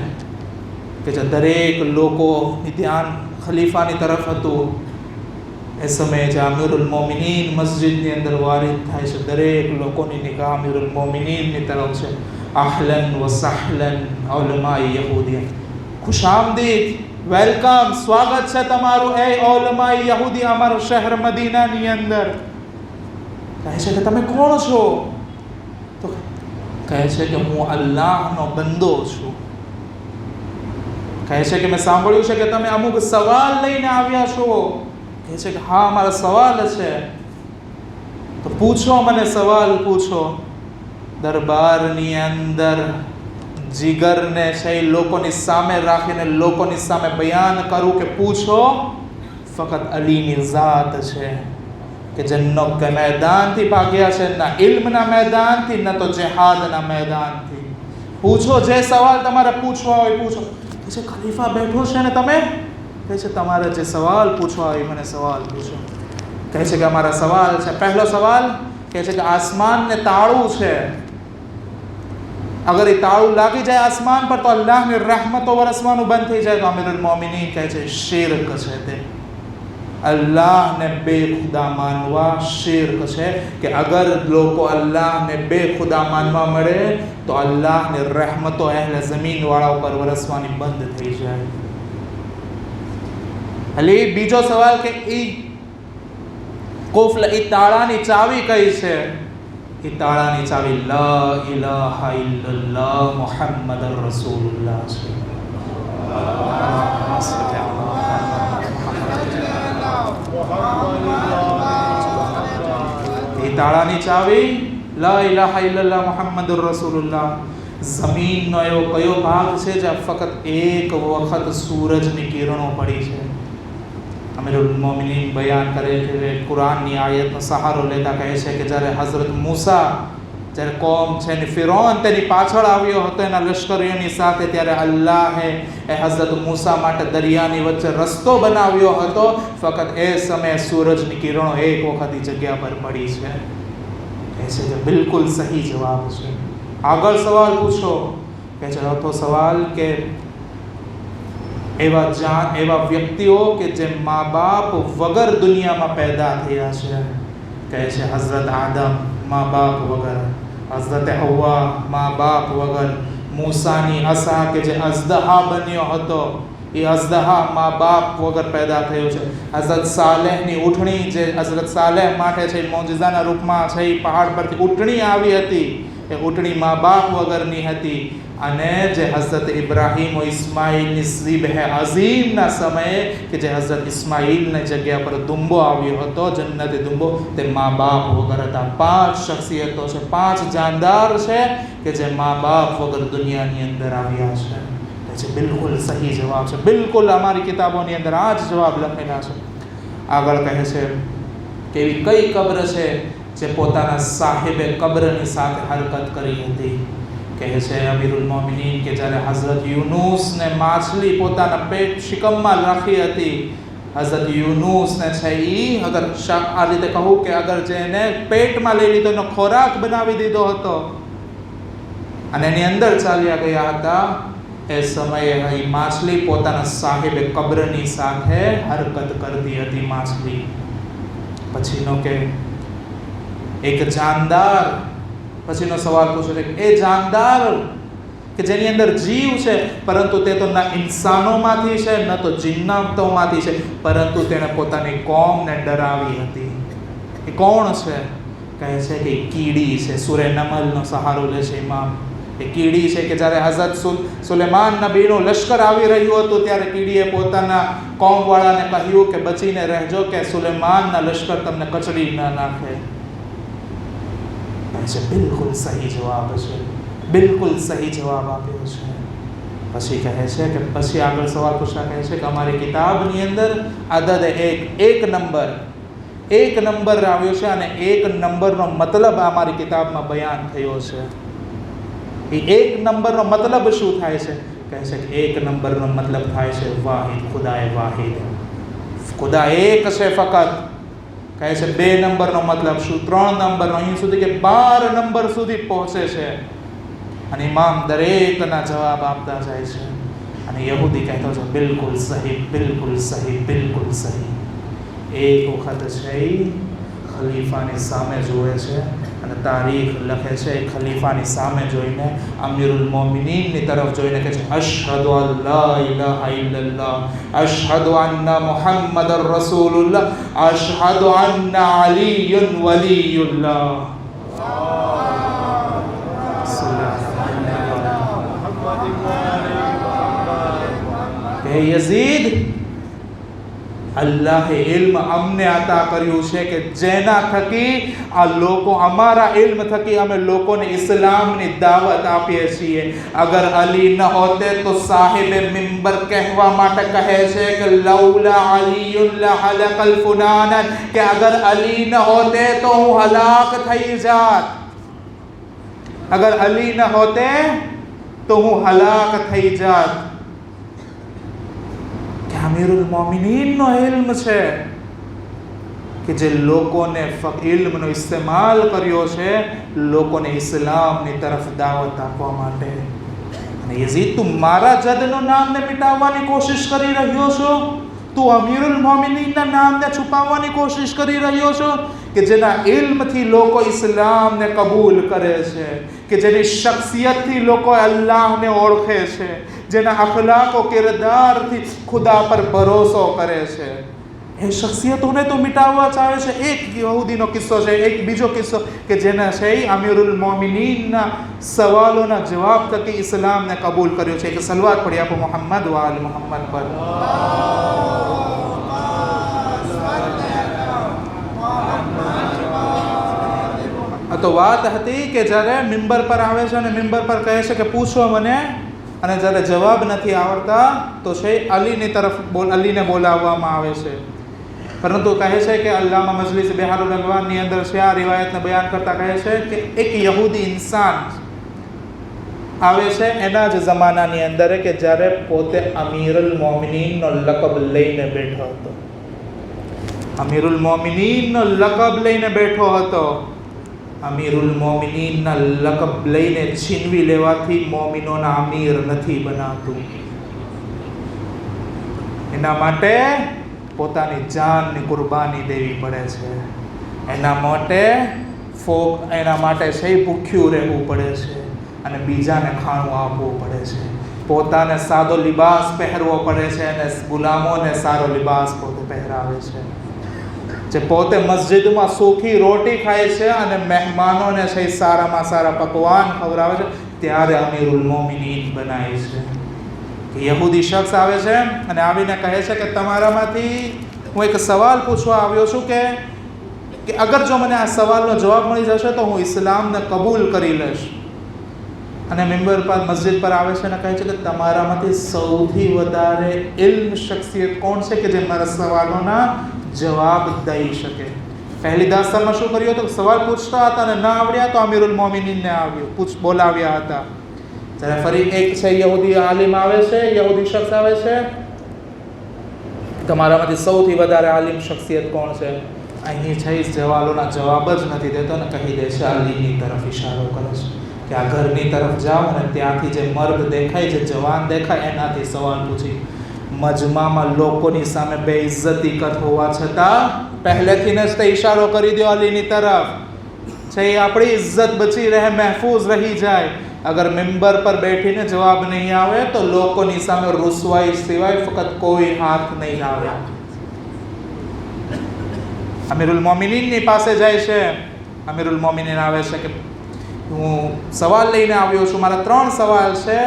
કે જે દરેક લોકોની ધ્યાન ખલીફાની તરફ હતું. એ સમયે જે અમીરુલ મોમિનીન મસ્જિદની અંદર વારિદ થાય છે, દરેક લોકોની નિગાહ અમીરુલ મોમિનીનની તરફ છે. અહલન વ સહલન ઉલમાએ યહૂદી, ખુશામદીદ, વેલકમ, સ્વાગત છે તમારું એ ઉલમાએ યહૂદી અમારા શહેર મદીનાની અંદર. કહે છે કે તમે કોણ છો? તો કહે છે કે હું અલ્લાહનો બંદો છું. કહે છે કે મેં સાંભળ્યું છે કે તમે અમુક સવાલ લઈને આવ્યા છો. કહે છે કે હા, મારા સવાલ છે. તો પૂછો, મને સવાલ પૂછો. દરબારની અંદર જીગરને છે એ લોકોની સામે રાખીને લોકોની સામે બયાન કરું કે પૂછો, ફક્ત અલીની ઝાત છે કે જે ન મેદાનથી ભાગ્યા છે, ના ઇલ્મના મેદાનથી, ન તો જેહાદના મેદાનથી. પૂછો, જે સવાલ તમારે પૂછવા હોય પૂછો. કે છે ખલીફા બેઠો છે ને તમે? કહે છે તમારે જે સવાલ પૂછવા હોય મને સવાલ પૂછો. કહે છે કે અમારા સવાલ છે. પહેલો સવાલ કહે છે કે આસમાનને તાળું છે અગર એ તાળું લાગી જાય આસમાન પર તો અલ્લાહની રહેમતો વરસવાનું બંધ થઈ જાય. તો અમીરુલ મોમિનીન કહે છે શિર્ક છે તે. અલ્લાહને બેખુદા માનવા શિર્ક છે કે અગર લોકો અલ્લાહને બેખુદા માનવા મળે તો અલ્લાહની રહેમતો અહેલે જમીન વાળા ઉપર વરસવાની બંધ થઈ જાય. એટલે બીજો સવાલ કે એ કુફલ, એ તાળાની ચાવી કઈ છે? એ તાળાની ચાવી લા ઇલાહા ઇલ્લલ્લાહ મુહમ્મદુર રસૂલુલ્લાહ છે. એ તાળાની ચાવી લા ઇલાહા ઇલ્લલ્લાહ મુહમ્મદુર રસૂલુલ્લાહ. જમીનનો એવો કયો ભાગ છે જ્યાં ફક્ત એક વખત સૂરજની કિરણો પડી છે? અમીરુલ મોમિનીન બયાન કરે છે, કુરાનની આયતનો સહારો લેતા કહે છે કે જ્યારે હઝરત મૂસા, જ્યારે કોમ છે ને ફિરૌન તેની પાછળ આવ્યો હતો એના લશ્કરીઓની સાથે, ત્યારે અલ્લાહે એ હઝરત મૂસા માટે દરિયાની વચ્ચે રસ્તો બનાવ્યો હતો. ફક્ત એ સમયે સૂરજની કિરણો એક વખત એ જગ્યા પર પડી છે. કહે છે કે બિલકુલ સહી જવાબ છે. આગળ સવાલ પૂછો. કહે છે ચોથો સવાલ કે એવા વ્યક્તિઓ કે જે મા બાપ વગર દુનિયામાં પેદા થયા છે. કહે છે હઝરત આદમ મા બાપ વગર, હઝરત હવ્વા મા બાપ વગર, મૂસાની અસા કે જે અઝદહા બન્યો હતો એ અઝદહા મા બાપ વગર પેદા થયો છે. હઝરત સાલેહની ઊંટણી, જે હઝરત સાલેહ માટે છે મોજિઝાના રૂપમાં છે, એ પહાડ પરથી ઊંટણી આવી હતી, એ ઊંટણી મા બાપ વગરની હતી. અને જે હઝરત ઇબ્રાહીમ વ ઇસ્માઇલની ઝિબહ અઝીમના સમયે કે જે હઝરત ઇસ્માઇલની જગ્યા પર દુંબો આવ્યો હતો, જન્નતી દુંબો, તે મા બાપ વગર હતા. 5 શખ્સિયતો છે, 5 જાનદાર છે કે જે મા બાપ વગર દુનિયાની અંદર આવ્યા છે. જે બિલકુલ સહી જવાબ છે. બિલકુલ અમારી કિતાબોની અંદર આ જ જવાબ લખેલા છે. આગળ કહે છે કે એવી કઈ કબ્ર છે જે પોતાના સાહેબે કબ્રની સાથે હરકત કરી હતી? કહે છે અમીરુલ મોમિનીન કે જ્યારે હઝરત યુનુસને માછલી પોતાના પેટ શિકમમાં રાખી હતી, હઝરત યુનુસને છે એ અગર આ રીતે કહું કે અગર જેને પેટમાં લઈ લીધો, એનો ખોરાક બનાવી દીધો હતો અને એની અંદર ચાલ્યા ગયા હતા, એ સમયે એ માછલી પોતાના સાહેબે કબ્રની સાથે હરકત કરતી હતી. માછલી પછીનો કે એક જાનદાર, પછીનો સવાલ પૂછે છે કે એ જાનદાર કે જેની અંદર જીવ છે, પરંતુ તે તો ના ઇન્સાનોમાંથી છે ન તો જિન્નાતોમાંથી છે, પરંતુ તેણે પોતાની કોમને ડરાવી હતી. એ કોણ છે? કહે છે કે કીડી છે. સૂરે નમલનો સહારો લે છે ઇમામ. એ કીડી છે કે જ્યારે હઝરત સુલેમાન નબીનું લશ્કર આવી રહ્યું હતું, ત્યારે કીડીએ પોતાના કોમવાળાને કહ્યું કે બચીને રહેજો, કે સુલેમાનના લશ્કર તમને કચડી ન નાખે. છે બિલકુલ સહી જવાબ છે. બિલકુલ સહી જવાબ આપ્યો છે. પછી કહે છે કે પછી આગળ સવાલ પૂછતા કહે છે કે અમારી કિતાબની અંદર અદદ એક નંબર આવ્યો છે અને એક નંબરનો મતલબ અમારી કિતાબમાં બયાન થયો છે. એ એક નંબરનો મતલબ શું થાય છે? કહે છે કે એક નંબરનો મતલબ થાય છે વાહિદ, ખુદાએ વાહિદ, ખુદા એક છે ફક્ત. કહે છે 2 નંબરનો મતલબ શું? 3 નંબરનો, અહીં સુધી કે 12 નંબર સુધી પહોંચે છે. અને ઇમામ દરેકના જવાબ આપતા જાય છે. અને યહૂદી કહેતો છે બિલકુલ સહી, બિલકુલ સહી, બિલકુલ સહી. એક વખત છે એ ખલીફાની સામે જોવે છે અને તારીખ લખે છે. ખલીફાની સામે જોઈને અમીરુલ મોમિનીનની તરફ જોઈને કહે છે અશહદુ અન લા ઇલાહા ઇલ્લલ્લાહ, અશહદુ અન્ના મુહમ્મદુર રસૂલુલ્લાહ, અશહદુ અન્ના અલીયુન વલીયુલ્લાહ. હે યઝીદ, અલ્લાહે ઇલ્મ અમને અતા કર્યું છે કે જેના થકી આ લોકો, અમારા ઇલ્મ થકી અમે લોકોને ઇસ્લામની દાવત આપીએ છીએ. અગર અલી ન હોતે તો સાહિબે મિંબર કહેવા માટે કહે છે કે લૌલા અલીયુન લહલકલ ફુનાન, કે અગર અલી ન હોતે તો હું હલાક થઈ જાત. અગર અલી ન હોતે તો હું હલાક થઈ જાત. અમીરુલ મોમિનીનનો ઇલ્મ છે કે જે લોકોને ઇલ્મનો ઇસ્તેમાલ કર્યો છે લોકોને ઇસ્લામની તરફ દાવત આપવા માટે. અને યઝીદ, તું મારા જદનું નામને મિટાવવાની કોશિશ કરી રહ્યો છો? તું અમીરુલ મોમિનીનના નામને છુપાવવાની કોશિશ કરી રહ્યો છો કે જેના ઇલ્મથી લોકો ઇસ્લામને કબૂલ કરે છે, કે જેની શખ્સિયતથી લોકો અલ્લાહને ઓળખે છે, જેના અખલાકો કિરદારથી ખુદા પર ભરોસો કરે છે, એ શખ્સિયતોને તો મિટાવવા ચાહે છે. એક યહૂદીનો કિસ્સો છે, એક બીજો કિસ્સો કે જેના છે અમીરુલ મોમિનીનના સવાલોના જવાબ થકી ઇસ્લામને કબૂલ કર્યો છે. એક સલવાત પડી આપો મોહમ્મદ વાલ મોહમ્મદ પર. તો વાત હતી કે જ્યારે મિંબર પર આવે છે અને મિંબર પર કહે છે કે પૂછો મને, અને જ્યારે જવાબ નથી આવડતા તો છે અલીની તરફ અલીને બોલાવવામાં આવે છે. પરંતુ કહે છે કે અલ્લામા મજલિસ બિહારુલ અનવારની અંદર છે આ રિવાયતને બયાન કરતા કહે છે કે એક યહૂદી ઇન્સાન આવે છે એના જ જમાનાની અંદર કે જ્યારે પોતે અમીરુલ મોમિનીનનો લકબ લઈને બેઠો હતો. અમીરુલ મોમિનીનનો લકબ લઈને બેઠો હતો. અમીરુલ મોમિનીનના લકબ લઈને છીનવી લેવાથી મોમિનોના અમીર નથી બનાતું. એના માટે પોતાની જાનની કુરબાની દેવી પડે છે. એના માટે છે ભૂખ્યું રહેવું પડે છે અને બીજાને ખાણું આપવું પડે છે. પોતાને સાદો લિબાસ પહેરવો પડે છે અને ગુલામોને સારો લિબાસ પોતે પહેરાવે છે. જે પોતે મસ્જિદમાં સૂકી રોટી ખાય છે અને મહેમાનોને છે સારામાં સારા પકવાન ખવડાવે છે, ત્યારે અમીરુલ મોમિનીન બનાય છે. કે યહૂદી શખ્સ આવે છે અને આવીને કહે છે કે તમારામાંથી હું એક સવાલ પૂછવા આવ્યો છું કે અગર જો મને આ સવાલનો જવાબ મળી જશે તો હું ઇસ્લામને કબૂલ કરી લઈશ. અને મિંબર પર મસ્જિદ પર આવે છે અને કહે છે કે તમારામાંથી સૌથી વધારે ઇલ્મ શખ્સિયત કોણ છે કે જે મારા સવાલોના જવાબ દઈ શકે. પહેલી દાસ્તાનમાં શું કર્યું હતું? સવાલ પૂછતા હતા અને ના આવડ્યા તો અમીરુલ મોમિનીનને બોલાવ્યા હતા. જ્યારે ફરી એક છે યહૂદી આલિમ આવે છે, યહૂદી શખ્સ આવે છે, તમારામાંથી સૌથી વધારે આલિમ શખ્સિયત કોણ છે? અહીં છે સવાલોના જવાબ જ નથી દેતો અને કહી દે છે અલીની તરફ ઇશારો કરે છે કે આ ઘરની તરફ જાઓ અને ત્યાંથી જે મર્દ દેખાય, જે જવાન દેખાય એનાથી સવાલ પૂછી. મજમામાં લોકોની સામે બેઇજ્જતી હોવા છતાં પહેલેથી જ તે ઇશારો કરી દો અલીની તરફ, છે આપણી ઇજ્જત બચી રહે, મહેફૂઝ રહી જાય. અગર મિંબર પર બેઠીને જવાબ નહીં આવે તો લોકોની સામે રૂસવાઈ સિવાય ફક્ત કોઈ હાથ નહીં આવે. અમીરુલ મોમિનીનની પાસે જાય છે. અમીરુલ મોમિનીન આવે છે કે હું સવાલ લઈને આવ્યો છું, મારા 3 સવાલ છે,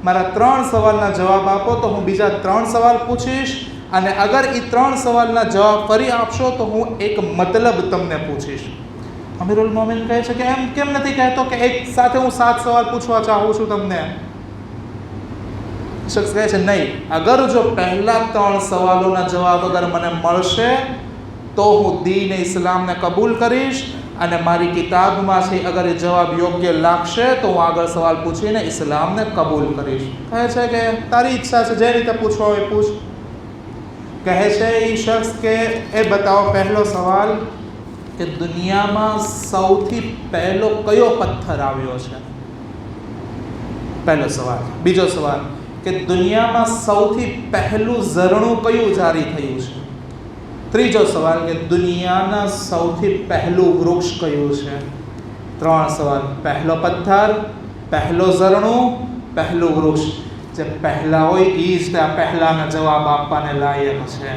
મારા 3 સવાલના જવાબ આપો તો હું બીજા 3 સવાલ પૂછીશ, અને અગર એ 3 સવાલના જવાબ ફરી આપશો તો હું એક મતલબ તમને પૂછીશ. અમીરુલ મોમિન કહે છે કે એમ કેમ નથી કહેતો કે એક સાથે હું 7 સવાલ પૂછવા ચાહું છું તમને? શખ્સ કહે છે નહીં, અગર જો પહેલા 3 સવાલોના જવાબ અગર મને મળશે તો હું દીન ઇસ્લામને કબૂલ કરીશ, અને મારી કિતાબમાં છે અગર એ જવાબ યોગ્ય લાગશે તો હું આગળ સવાલ પૂછીને ઇસ્લામને કબૂલ કરીશ. કહે છે કે તારી ઈચ્છા છે, જે રીતે પૂછવા હોય પૂછ. કહે છે એ શખ્સ કે એ બતાવો પહેલો સવાલ કે દુનિયામાં સૌથી પહેલો કયો પથ્થર આવ્યો છે? પહેલો સવાલ. બીજો સવાલ કે દુનિયામાં સૌથી પહેલું ઝરણું કયું જારી થયું છે? ત્રીજો સવાલ કે દુનિયાના સૌથી પહેલું વૃક્ષ કયું છે? 3 સવાલ. પહેલો પથ્થર, પહેલો ઝરણું, પહેલું વૃક્ષ. જે પહેલા હોય એ જ ત્યાં પહેલાના જવાબ આપવાને લાયક છે.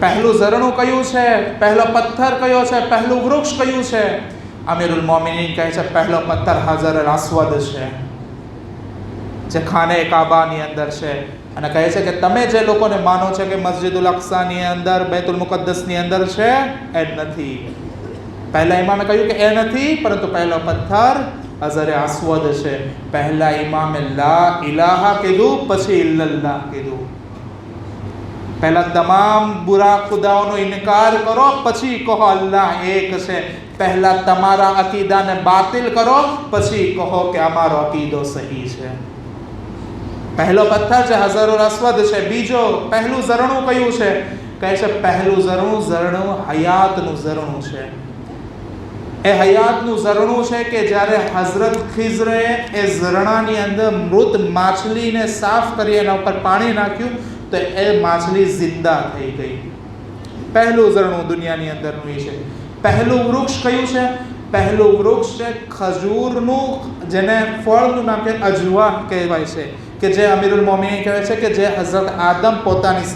પહેલું ઝરણું કયું છે? પહેલો પથ્થર કયો છે? પહેલું વૃક્ષ કયું છે? અમીરુલ મોમિનીન કહે છે પહેલો પથ્થર હજર અલ અસ્વદ છે, જે ખાને કાબાની અંદર છે. અને કહે છે કે તમે જે લોકોને માનો છે કે મસ્જિદુલ અક્સાની અંદર, બેતુલ મુકદ્દસની અંદર છે, એ નથી. પહેલા ઇમામે કહ્યું કે એ નથી, પરંતુ પહેલો પથ્થર હજર અસ્વદ છે. પહેલા ઇમામે લા ઇલાહા કીધું, પછી ઇલ્લલ્લાહ કીધું. પહેલા તમામ બુરા ખુદાઓનો ઇનકાર કરો, પછી કહો અલ્લાહ એક છે. પહેલા તમારા અકીદાને બાતિલ કરો, પછી કહો કે અમારો અકીદો સહી છે. પહેલો પથ્થર છે હઝરુલ અસ્વદ છે. બીજો પહેલું ઝરણું કયું છે? કહે છે પહેલું ઝરણું હયાતનું ઝરણું છે. એ હયાતનું ઝરણું છે કે જ્યારે હઝરત ખિઝરે એ ઝરણાની અંદર મૃત માછલીને સાફ કરી એના ઉપર પાણી નાખ્યું તો એ માછલી જિંદા થઈ ગઈ. પહેલું ઝરણું દુનિયાની અંદરનું એ છે. પહેલું વૃક્ષ કયું છે? પહેલું વૃક્ષ છે ખજૂરનું, જેને ફળનું નામ કે અજવા કહેવાય છે, કે જે અમીરુલ મોમિનીન કહે છે કે જે હઝરત આદમ પોતાની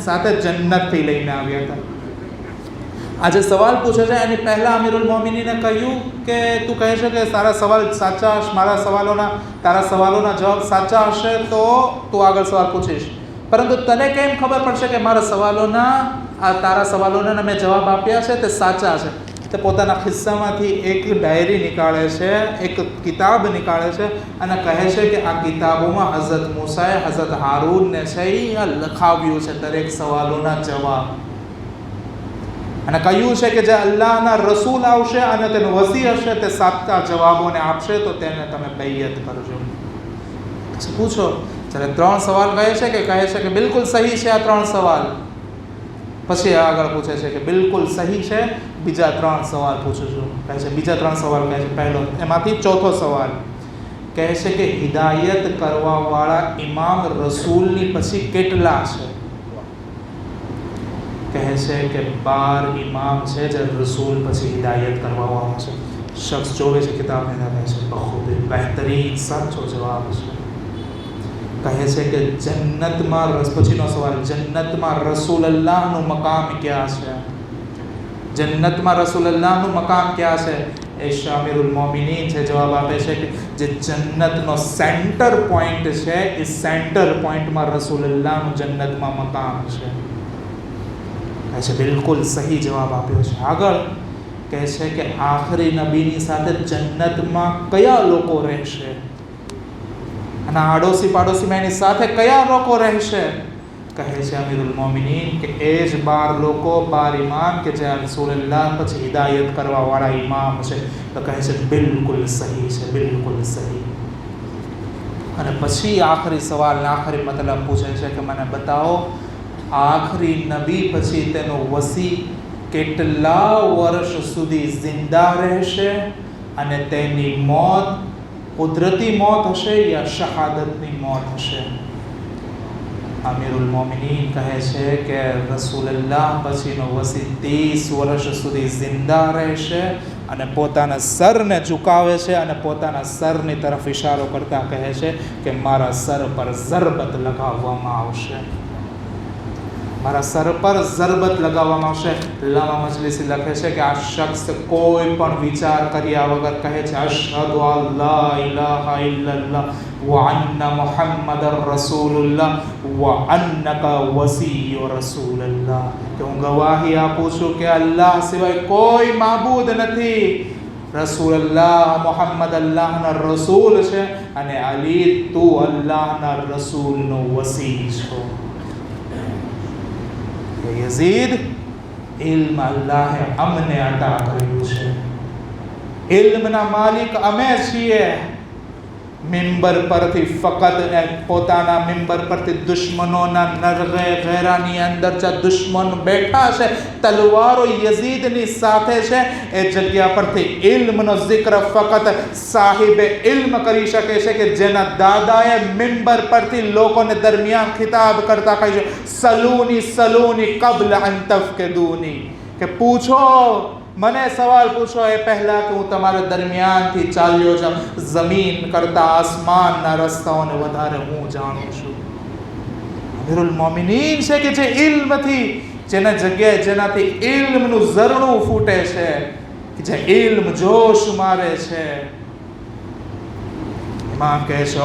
સાથે જન્નતથી લઈને આવ્યા હતા. આજે સવાલ પૂછે છે એની પહેલાં અમીરુલ મોમિનીને કહ્યું કે તું કહે છે કે તારા સવાલ સાચા હશે, તારા સવાલોના જવાબ સાચા હશે તો તું આગળ સવાલ પૂછીશ, પરંતુ તને કેમ ખબર પડશે કે તારા સવાલોના મેં જવાબ આપ્યા છે તે સાચા છે? તે પોતાના ખિસ્સામાંથી એક ડાયરી નીકાળે છે, એક કિતાબ નીકાળે છે અને કહે છે કે આ કિતાબોમાં હઝરત મૂસાએ હઝરત હારૂનને છે એ લખાવ્યું છે દરેક સવાલોના જવાબ, અને કહ્યું છે કે જે અલ્લાહના રસૂલ આવશે અને તેનો વસી હશે તે સાચા જવાબોને આપશે તો તેને તમે બૈયત કરજો. પછી પૂછો, જ્યારે 3 સવાલ કહે છે કે બિલકુલ સહી છે આ 3 સવાલ, પછી આગળ પૂછે છે કે બિલકુલ સહી છે બીજા 3 સવાલ પૂછું છું. કહે છે બીજા 3 સવાલ કહે છે પહેલો, એમાંથી ચોથો સવાલ કહે છે કે હિદાયત કરવાવાળા ઇમામ રસૂલની પછી કેટલા છે? કહે છે કે 12 ઇમામ છે જે રસૂલ પછી હિદાયત કરવાવાળા છે. શખ્સ જોવે છે કિતાબની અંદર, કહે છે બહુત બહેતરીન સાચો જવાબ છે. કહે છે કે જન્નતમાં, પછીનો સવાલ, જન્નતમાં રસૂલલ્લાહનું મકામ ક્યાં છે? જન્નતમાં રસૂલલ્લાહનું મકામ ક્યાં છે? એ શામિરુલ મોમિનીન છે જવાબ આપે છે કે જે જન્નતનો સેન્ટર પોઈન્ટ છે એ સેન્ટર પોઈન્ટમાં રસૂલલ્લાહનું જન્નતમાં મકામ છે. કહે છે બિલકુલ સહી જવાબ આપ્યો છે. આગળ કહે છે કે આખરી નબીની સાથે જન્નતમાં કયા લોકો રહેશે અને આડોશી પાડોશીમાં એની સાથે કયા લોકો રહેશે? કહે છે અમીરુલ મોમિનીન કે એ જ 12 લોકો, 12 ઇમામ કે જે રસૂલુલ્લાહ પછી હિદાયત કરવાવાળા ઇમામ છે. તો કહે છે બિલકુલ સહી છે, બિલકુલ સહી. અને પછી આખરી સવાલ, આખરી મતલબ પૂછે છે કે મને બતાવો આખરી નબી પછી તેનો વસી કેટલા વર્ષ સુધી જિંદા રહેશે અને તેની મોત કુદરતી મોત હશે યા શહાદતની મોત હશે? અમીરુલ મોમિનીન કહે છે કે રસૂલુલ્લાહ પછીનો વસી 30 વર્ષ સુધી જિંદા રહેશે અને પોતાના સરને ઝુકાવે છે અને પોતાના સરની તરફ ઇશારો કરતા કહે છે કે મારા સર પર ઝરબત લગાવવામાં આવશે, મારા સર પર ઝરબત લગાવવામાં આવશે. અલ્લામા મજલિસી લખે છે કે આ શખ્સ કોઈ પણ વિચાર કર્યા વગર કહે છે અશહદુ અલ્લા ઇલાહા ઇલ્લલ્લાહ વ અન્ના મુહમ્મદર રસૂલુલ્લાહ વ અન્નકા વસીયુ રસૂલુલ્લાહ, કે હું ગવાહી આપું છું કે અલ્લાહ સિવાય કોઈ માબૂદ નથી, રસૂલુલ્લાહ મુહમ્મદ અલ્લાહના રસૂલ છે અને અલી તું અલ્લાહના રસૂલનો વસી છો. યઝીદ, ઇલ્મ અલ્લાહે અમને અતા કર્યું છે, ઇલ્મના માલિક અમે છીએ. મિંબર પરથી ફક્ત પોતાના મિંબર પરથી દુશ્મનોના નરગે ઘેરાની અંદર જે દુશ્મન બેઠા છે, તલવારો યઝીદની સાથે છે, એ જગ્યા પરથી ઇલ્મનો જિક્ર ફક્ત સાહિબે ઇલ્મ કરી શકે છે કે જેના દાદાએ મિંબર પરથી લોકોને દરમિયાન ખિતાબ કરતા કહ્યું છે સલૂની સલૂની કબલ અન તફકદૂની, કે પૂછો મને સવાલ પૂછો એ પહેલાં કે હું તમારા દરમિયાનથી ચાલ્યો જાઉં, જમીન કરતાં આસમાનના રસ્તાઓને વધારે હું જાણું છું. અમીરુલ મોમિનીન છે કે જે ઇલ્મથી, જેના જગ્યાએ જેનાથી ઇલ્મનું ઝરણું ફૂટે છે, કે જે ઇલ્મ જોશ મારે છે. ઇમામ કહે છે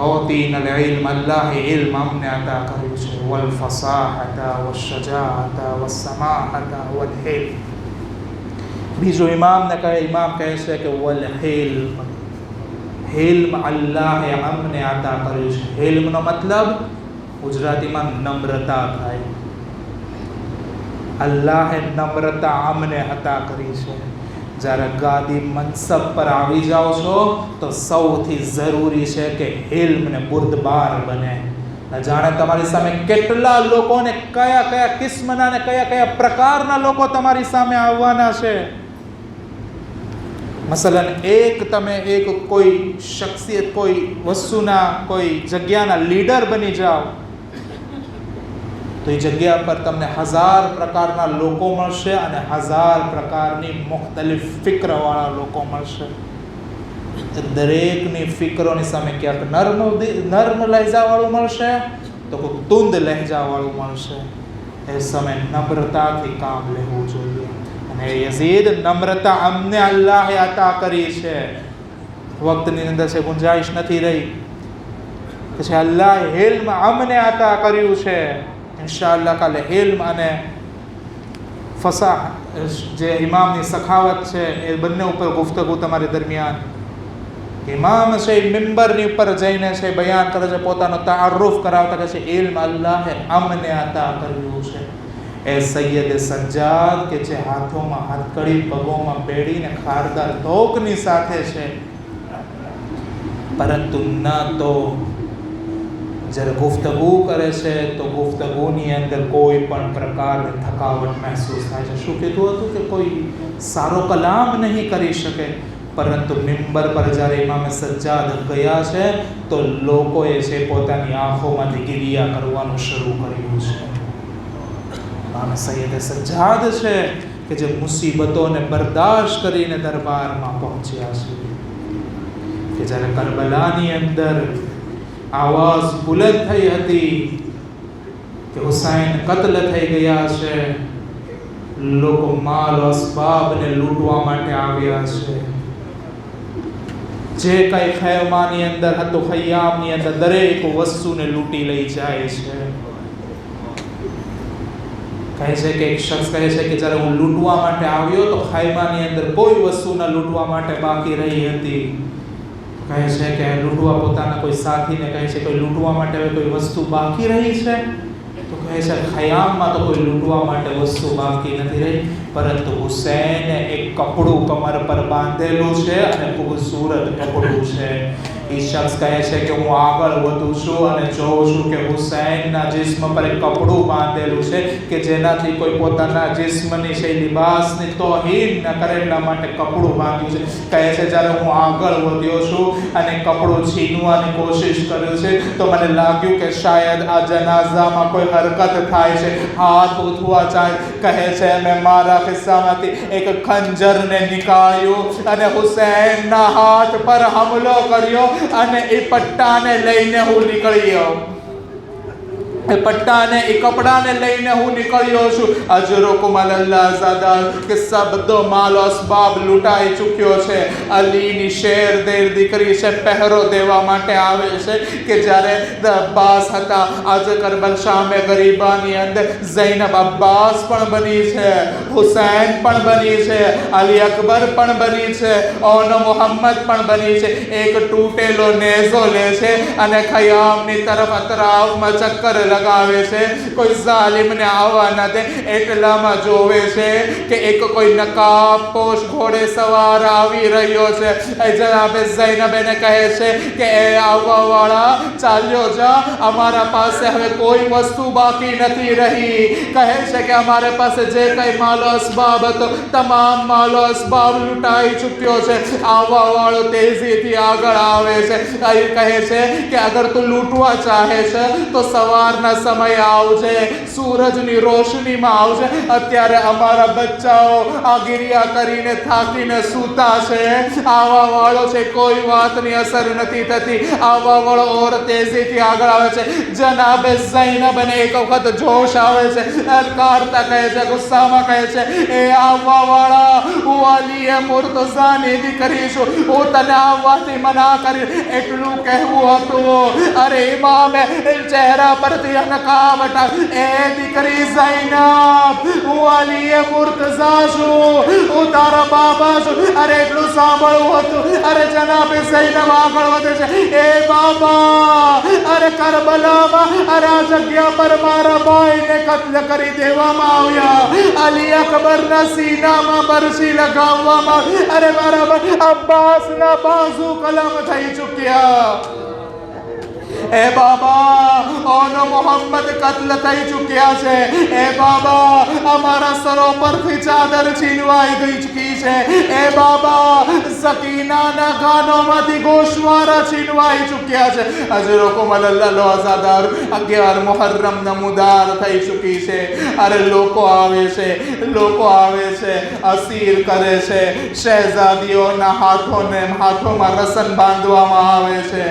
ઓતીનલ ઇલ્મ, અલ્લાહે ઇલ્મ અમને અતા કર્યું છે, વલ ફસાહતા વલ શજાઅતા વલ સમાહતા વલ હિલ્મ. બીજો ઇમામ કહે છે કે વલ હિલ્મ, હિલ્મ અલ્લાહે અમને અતા કર્યું છે. હિલ્મનો મતલબ ગુજરાતીમાં નમ્રતા થાય. અલ્લાહે નમ્રતા અમને અતા કરી છે. જ્યારે ગાદી મનસબ પર આવી જાઓ છો તો સૌથી જરૂરી છે કે ઇલ્મ ને બુર્દબાર બને. જાણે તમારી સામે કેટલા લોકોને કયા કયા કિસ્મના ને કયા કયા પ્રકારના લોકો તમારી સામે આવવાના છે. મસલન તમે એક કોઈ શખ્સિયત, કોઈ વસ્તુના, કોઈ જગ્યાના લીડર બની જાઓ તો એ જગ્યા પર તમને 1000 પ્રકારના લોકો મળશે અને 1000 પ્રકારની મુખ્તલિફ ફિક્રવાળા લોકો મળશે. દરેકની ફિક્રોની સામે ક્યાંક નર્મ લહેજાવાળું મળશે તો કોઈ તુંદ લહેજાવાળું મળશે. એ સમય નમ્રતાથી કામ લેવું જોઈએ. અને યઝીદ, નમ્રતા અમને અલ્લાહે અતા કરી છે. વક્તની અંદર છે ગુંજાઈશ નથી રહી કે અલ્લાહે ઇલ્મ અમને અતા કર્યું છે. ઇન્શાઅલ્લાહ કાલે ઇલ્મ અને ફસાહ જે ઇમામની સખાવત છે એ બંને ઉપર ગુફ્તગુ તમારી દરમિયાન. ઇમામ છે એ મિંબરની ઉપર જઈને છે બયાન કરે છે, પોતાનો તારુફ કરાવતા કહે છે ઇલ્મ અલ્લાહે અમને અતા કર્યું છે. એ સૈયદ સજ્જાદ કે જે હાથોમાં હથકડી, પગોમાં બેડી ને ખારદાર તોકની સાથે છે, પરંતુ ન તો જ્યારે ગુફ્તગુ કરે છે તો ગુફ્તગુની અંદર કોઈ પણ પ્રકારની થકાવટ મહેસૂસ થાય છે. શું કીધું હતું કે કોઈ સારો કલામ નહીં કરી શકે, પરંતુ મિંબર પર જ્યારે ઇમામે સજ્જાદ ગયા છે તો લોકોએ છે પોતાની આંખોમાંથી ગિરિયા કરવાનું શરૂ કર્યું છે. ઇમામે સૈયદ સજ્જાદ છે કે જે મુસીબતોને બરદાશ્ત કરીને દરબારમાં પહોંચ્યા છે. કે જ્યારે કરબલાની અંદર આવાજ બુલંદ થઈ હતી કે હુસૈન કત્લ થઈ ગયા છે, લોકો માલ અસબાબને લૂંટવા માટે આવ્યા છે. જે કઈ ખૈમાની અંદર હતું, ખૈયામની અંદર દરેક વસ્તુને લૂંટી લઈ જાય છે. કહે છે કે એક શખ્સ કહે છે કે જ્યારે હું લૂંટવા માટે આવ્યો તો ખૈમાની અંદર કોઈ વસ્તુ ન લૂંટવા માટે બાકી રહી હતી. કહે છે કે લૂંટવા પોતાના કોઈ સાથીને કહે છે કોઈ લૂંટવા માટે હવે કોઈ વસ્તુ બાકી રહી છે? તો કહે છે ખયામમાં તો કોઈ લૂંટવા માટે વસ્તુ બાકી નથી રહી, પરંતુ હુસૈને એક કપડું કમર પર બાંધેલું છે અને ખૂબસૂરત કપડું છે. એ શખ્સ કહે છે કે હું આગળ વધું છું અને જોઉં છું કે હુસૈનના જિસ્મ પર એક કપડું બાંધેલું છે કે જેનાથી કોઈ પોતાના જિસ્મની છે લિબાસની તોહીન ન કરે એટલા માટે કપડું બાંધ્યું છે. કહે છે જ્યારે હું આગળ વધ્યો છું અને કપડું છીનવાની કોશિશ કર્યું છે તો મને લાગ્યું કે શાયદ આ જનાઝામાં કોઈ હરકત થાય છે, હાથ ઉઠવા જાય. કહે છે મેં મારા ખિસ્સામાંથી એક ખંજરને નીકાળ્યું અને હુસૈનના હાથ પર હુમલો કર્યો અને એ પટ્ટાને લઈને હું નીકળ્યો. એ પટ્ટાને, એ કપડાને લઈને હું નીકળ્યો છું. અજરુકુમ અલ્લાહ ઝાદા કે બધો માલ અસબાબ લૂંટાઈ ચૂક્યો છે. અલીની શેર દેર દીકરી છે, પહેરો દેવા માટે આવે છે કે જ્યારે અબ્બાસ હતા, આજે કરબલ શામે ગરીબાની અંદર ઝૈનબ અબ્બાસ પણ બની છે, હુસૈન પણ બની છે, અલી અકબર પણ બની છે, ઓનો મોહમ્મદ પણ બની છે. એક તૂટેલો નેઝો લે છે અને ખયામની તરફ અતરાફમાં ચક્કર લગાવે છે. કોઈ ઝાલિમને આવવા ન દે એટલામાં જોવે છે કે એક કોઈ નકાબપોશ ઘોડે સવાર આવી રહ્યો છે. જનાબે ઝૈનબ એને કહે છે કે એ આવવાવાળા ચાલ્યો જા, અમારા પાસે હવે કોઈ વસ્તુ બાકી નથી રહી. કહે છે કે અમારે પાસે જે કંઈ માલો અસબાબ હતો તમામ માલો અસબાબ લૂંટાઈ ચૂક્યો છે. આવવાવાળો તેજીથી આગળ આવે છે. કહે છે કે અગર તું લૂંટવા ચાહે છે તો સવારના સમય આવજે, સૂરજની રોશનીમાં આવજે. અત્યારે અમારા બચ્ચાઓ આ ગિરિયા કરીને થાકીને સૂતા છે. આવા વાળો છે, કોઈ વાતની અસર નથી થતી. આવા વાળો ઓર તેજીથી આગળ આવે છે. જનાબે ઝૈનબને એક વખત જોશ આવે છે, અલકારતા કહે છે, ગુસ્સામાં કહે છે એ આવવા વાળા, હું અલીએ મુર્તઝાની દીકરી છું, હું તને આવવાથી મના કરી એટલું કહેવું હતું. અરે ઇમામે ચહેરા પરથી નકાબ, એ દીકરી ઝૈનબ, હું અલીએ મુર્તઝા છું, હું તારા બાબા છું. અરે એટલું સાંભળવું હતું. અરે જનાબે ઝૈનબ આગળ વધે છે, એ બાબા, અરે કરબલામાં અરે આ જગ્યા પર મારા ભાઈને કત્લ કરી દેવામાં આવ્યા. અલી અકબરના સીનામાં બરસી લગાવવા કરવામાં અરે બરાબર અબ્બાસના બાજુ કલમ થઈ ચૂક્યા એ બાબા ઓનો મોહમ્મદ કત્લ થઈ ચૂક્યા છે એ બાબા અમારા સરો પરથી ચાદર છીનવાઈ ગઈ ચૂકી છે એ બાબા સકીનાના કાનોમાંથી ગોશવારા છીનવાઈ ચૂક્યા છે અજરોકો મલલ્લાલો આઝાદાર 11 મુહર્રમ નમુદાર થઈ ચૂકી છે અરે લોકો આવે છે અસીર કરે છે શહેઝાદીઓના હાથોમાં રસન બાંધવામાં આવે છે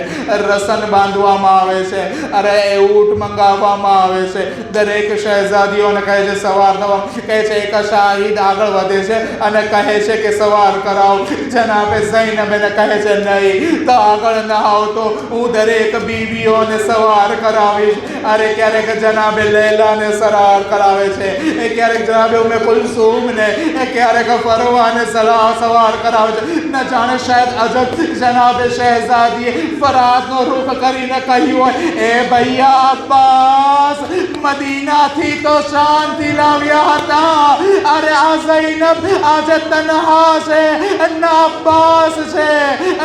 આવે છે અરે એ ઊંટ મંગાવવામાં આવે છે દરેક શહેઝાદીઓને કહે છે સવાર થવા કહે છે એક શાહિદ આગળ વધે છે અને કહે છે કે સવાર કરાવો જનાબે ઝૈનબને કહે છે નહીં તો આગળ ના આવ તો હું દરેક બીવીઓને સવાર કરાવીશ અરે ક્યારેક જનાબે લૈલાને સવાર કરાવે છે એ ક્યારેક જનાબે ઉમ્મે કુલસુમને એ ક્યારેક ફરવાને સવાર કરાવે છે ન જાણે શાયદ અજબ જનાબે શહેઝાદીએ ફરાદનો રૂખ કરીને કહ્યું એ ભૈયા અબ્બાસ મદીનાથી તો શાંતિ લાવ્યા હતા અરે આ ઝૈનબ આજે તન્હા છે ન અબ્બાસ છે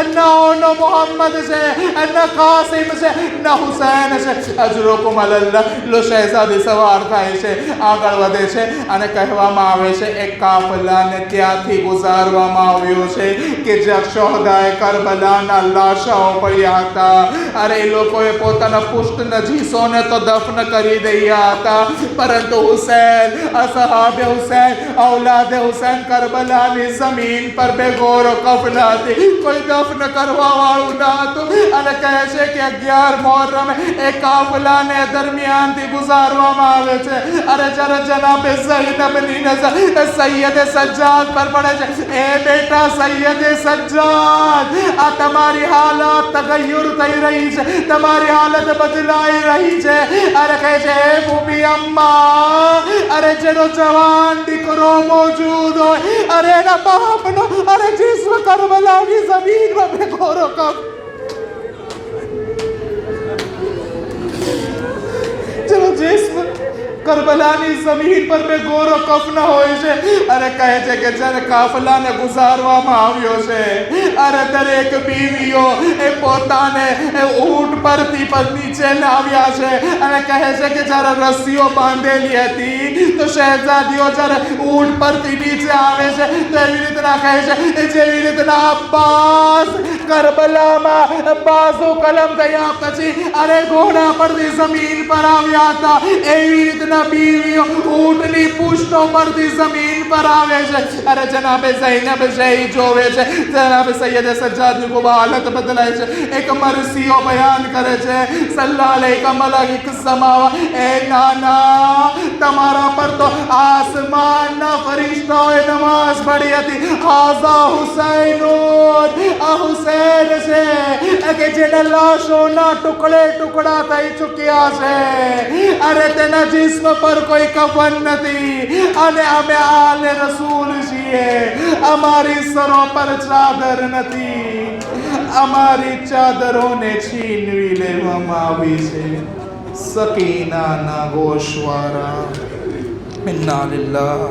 ન ઓનો મોહમ્મદ છે ન કાસિમ છે ન હુસૈન છે અજરોકો મલલ્લા લો શહેઝાદી સવાર થાય છે આગળ વધે છે અને કહેવામાં આવે છે એક કાફલાને ત્યાંથી ગુજારવામાં આવ્યો છે કે જ્યાં શોહદાએ કરબલાના લાશાઓ પડ્યા હતા અરે એ લોકોએ પોતાના પુષ્ટ નજીસોને તો દફન કરી દયા હતા પરંતુ હુસૈન અસહાબે હુસૈન औलाद हुसैन કરબલાની જમીન પર બેગોરો કફલાથી કોઈ દફન કરવા વાળું ના હતું અને કહે છે કે 11 મુહર્રમ એ કાફલાને દરમિયાનથી ગુજારવામાં આવે છે અરે જ્યારે જનાબે ઝૈનબની નજર સૈયદ સજ્જાદ પર પડે છે એ બેટા સૈયદ સજ્જાદ આ તમારી હાલત તગય્યુર થઈ રહી છે તમારી હાલત બદલાઈ રહી છે અરે કહે છે હે ભૂમિ અમ્મા અરે જેનો જવાન દીકરો મોજૂદ હોય અરે એના બાપનો અરે જીસ્મ કરબલાની જમીનમાં બેગોરો કફ જેનો જીસ્મ કરબલાની જમીન પર બેગોરો કફન હોય છે અરે કહે છે કે જ્યારે કાફલાને ગુજારવામાં આવ્યો છે અરે દરેક બીવીઓ એ પોતાને ઊંટ પરથી નીચે લાવ્યા છે અને કહે છે કે જ્યારે રસ્સીઓ બાંધેલી હતી તો શહેઝાદીઓ જ્યારે ઊંટ પરથી નીચે આવે છે તો એવી રીતના કહે છે જેવી રીતના અબ્બાસ કરબલામાં બાજુ કલમ થયા પછી અરે ઘોડા પરથી જમીન પર આવ્યા હતા એવી રીતના બીવીઓ ઊંટની પુષ્ટો પરથી જમીન પર આવે છે અરે જનાબે ઝૈનબ શહીદ જોવે છે જનાબે સૈયદ સજ્જાદની ખૂબ હાલત બદલાય છે એક મરસીઓ બયાન કરે છે સલ્લા અલૈકા મલાઇક સમાવા એ નાના તમારા પર તો આસમાનના ફરિશ્તાઓએ નમાઝ પઢી હતી હાઝા હુસૈનુન આ હુસૈન છે કે જેના લાશોના ટુકડા થઈ ચૂક્યા છે અરે તેના જિસ્મ પર કોઈ કફન નથી અને અમે આલે રસૂલ છીએ અમારી સરો પર ચાદર નથી અમારી ચાદરોને છીનવી લેવામાં આવી છે સકીનાના ગોશવારા ઇન્ના લિલ્લાહ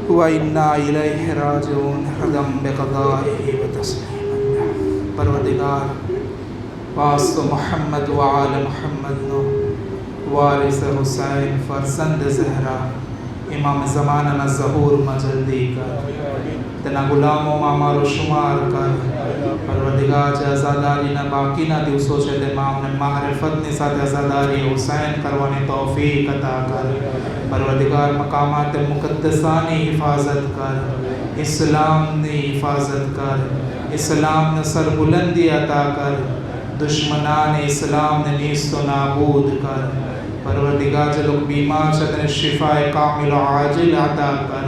વ ઇન્ના ઇલૈહિ રાજિઉન હદમ બિકદાઇહી વ તસ્લીમન પરવરદિગાર વાસ્તુ મોહમ્મદ વ આલ મોહમ્મદનો वारिस हुसैन फरजंद ज़हरा इमाम ज़माना ज़हूर में जल्दी कर तेना गुलामों में हमारो शुमार कर परवरदिगार आज़ादारीना बाकीना દિવસો છે તેમાં અમને મારિફતની સાથે આઝાદારી હુસૈન કરવાની તૌફીક અતા કર પરવરદિગાર મકામાત મુકદ્દસાની હિફાજત કર ઇસ્લામની હિફાજત કર ઇસ્લામને સરબુલંદી અતા કર दुश्मनान इस्लाम ने नीस्तो नाबूद कर परवरदिगार जो लोग बीमार છે તેને શિફાએ કામિલ આजिल अता कर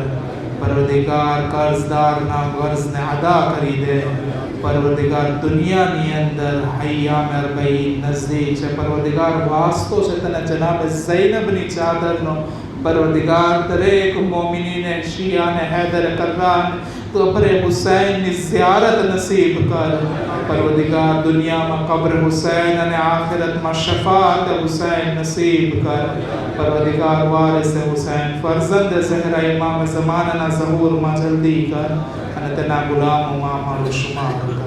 परवरदिगार कर्जदार ना कर्ज ने अदा કરી દે परवरदिगार दुनियाની અંદર હૈયામ અરબઈ નજદીક છે પરવરदिगार વાસ્તો છે તને જનાબ ઝૈનબની ચાદરનો परवरदिगार दरेक मोमिनीन शियान हैदर कर्रान कब्र हुसैन ની ઝિયારત નસીબ કર परवरदिगार दुनिया में कब्र हुसैन અને આખિરતમાં શફાત હુસૈન નસીબ કર परवरदिगार વારિસ હુસૈન ફરઝંદ ઝહરા ઇમામ ઝમાનાના ઝહૂરમાં જલ્દી કર અને તેના ગુલામોમાં મારો શુમાર કર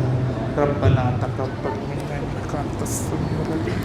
ربنا تقبل منا انك انت السميع العليم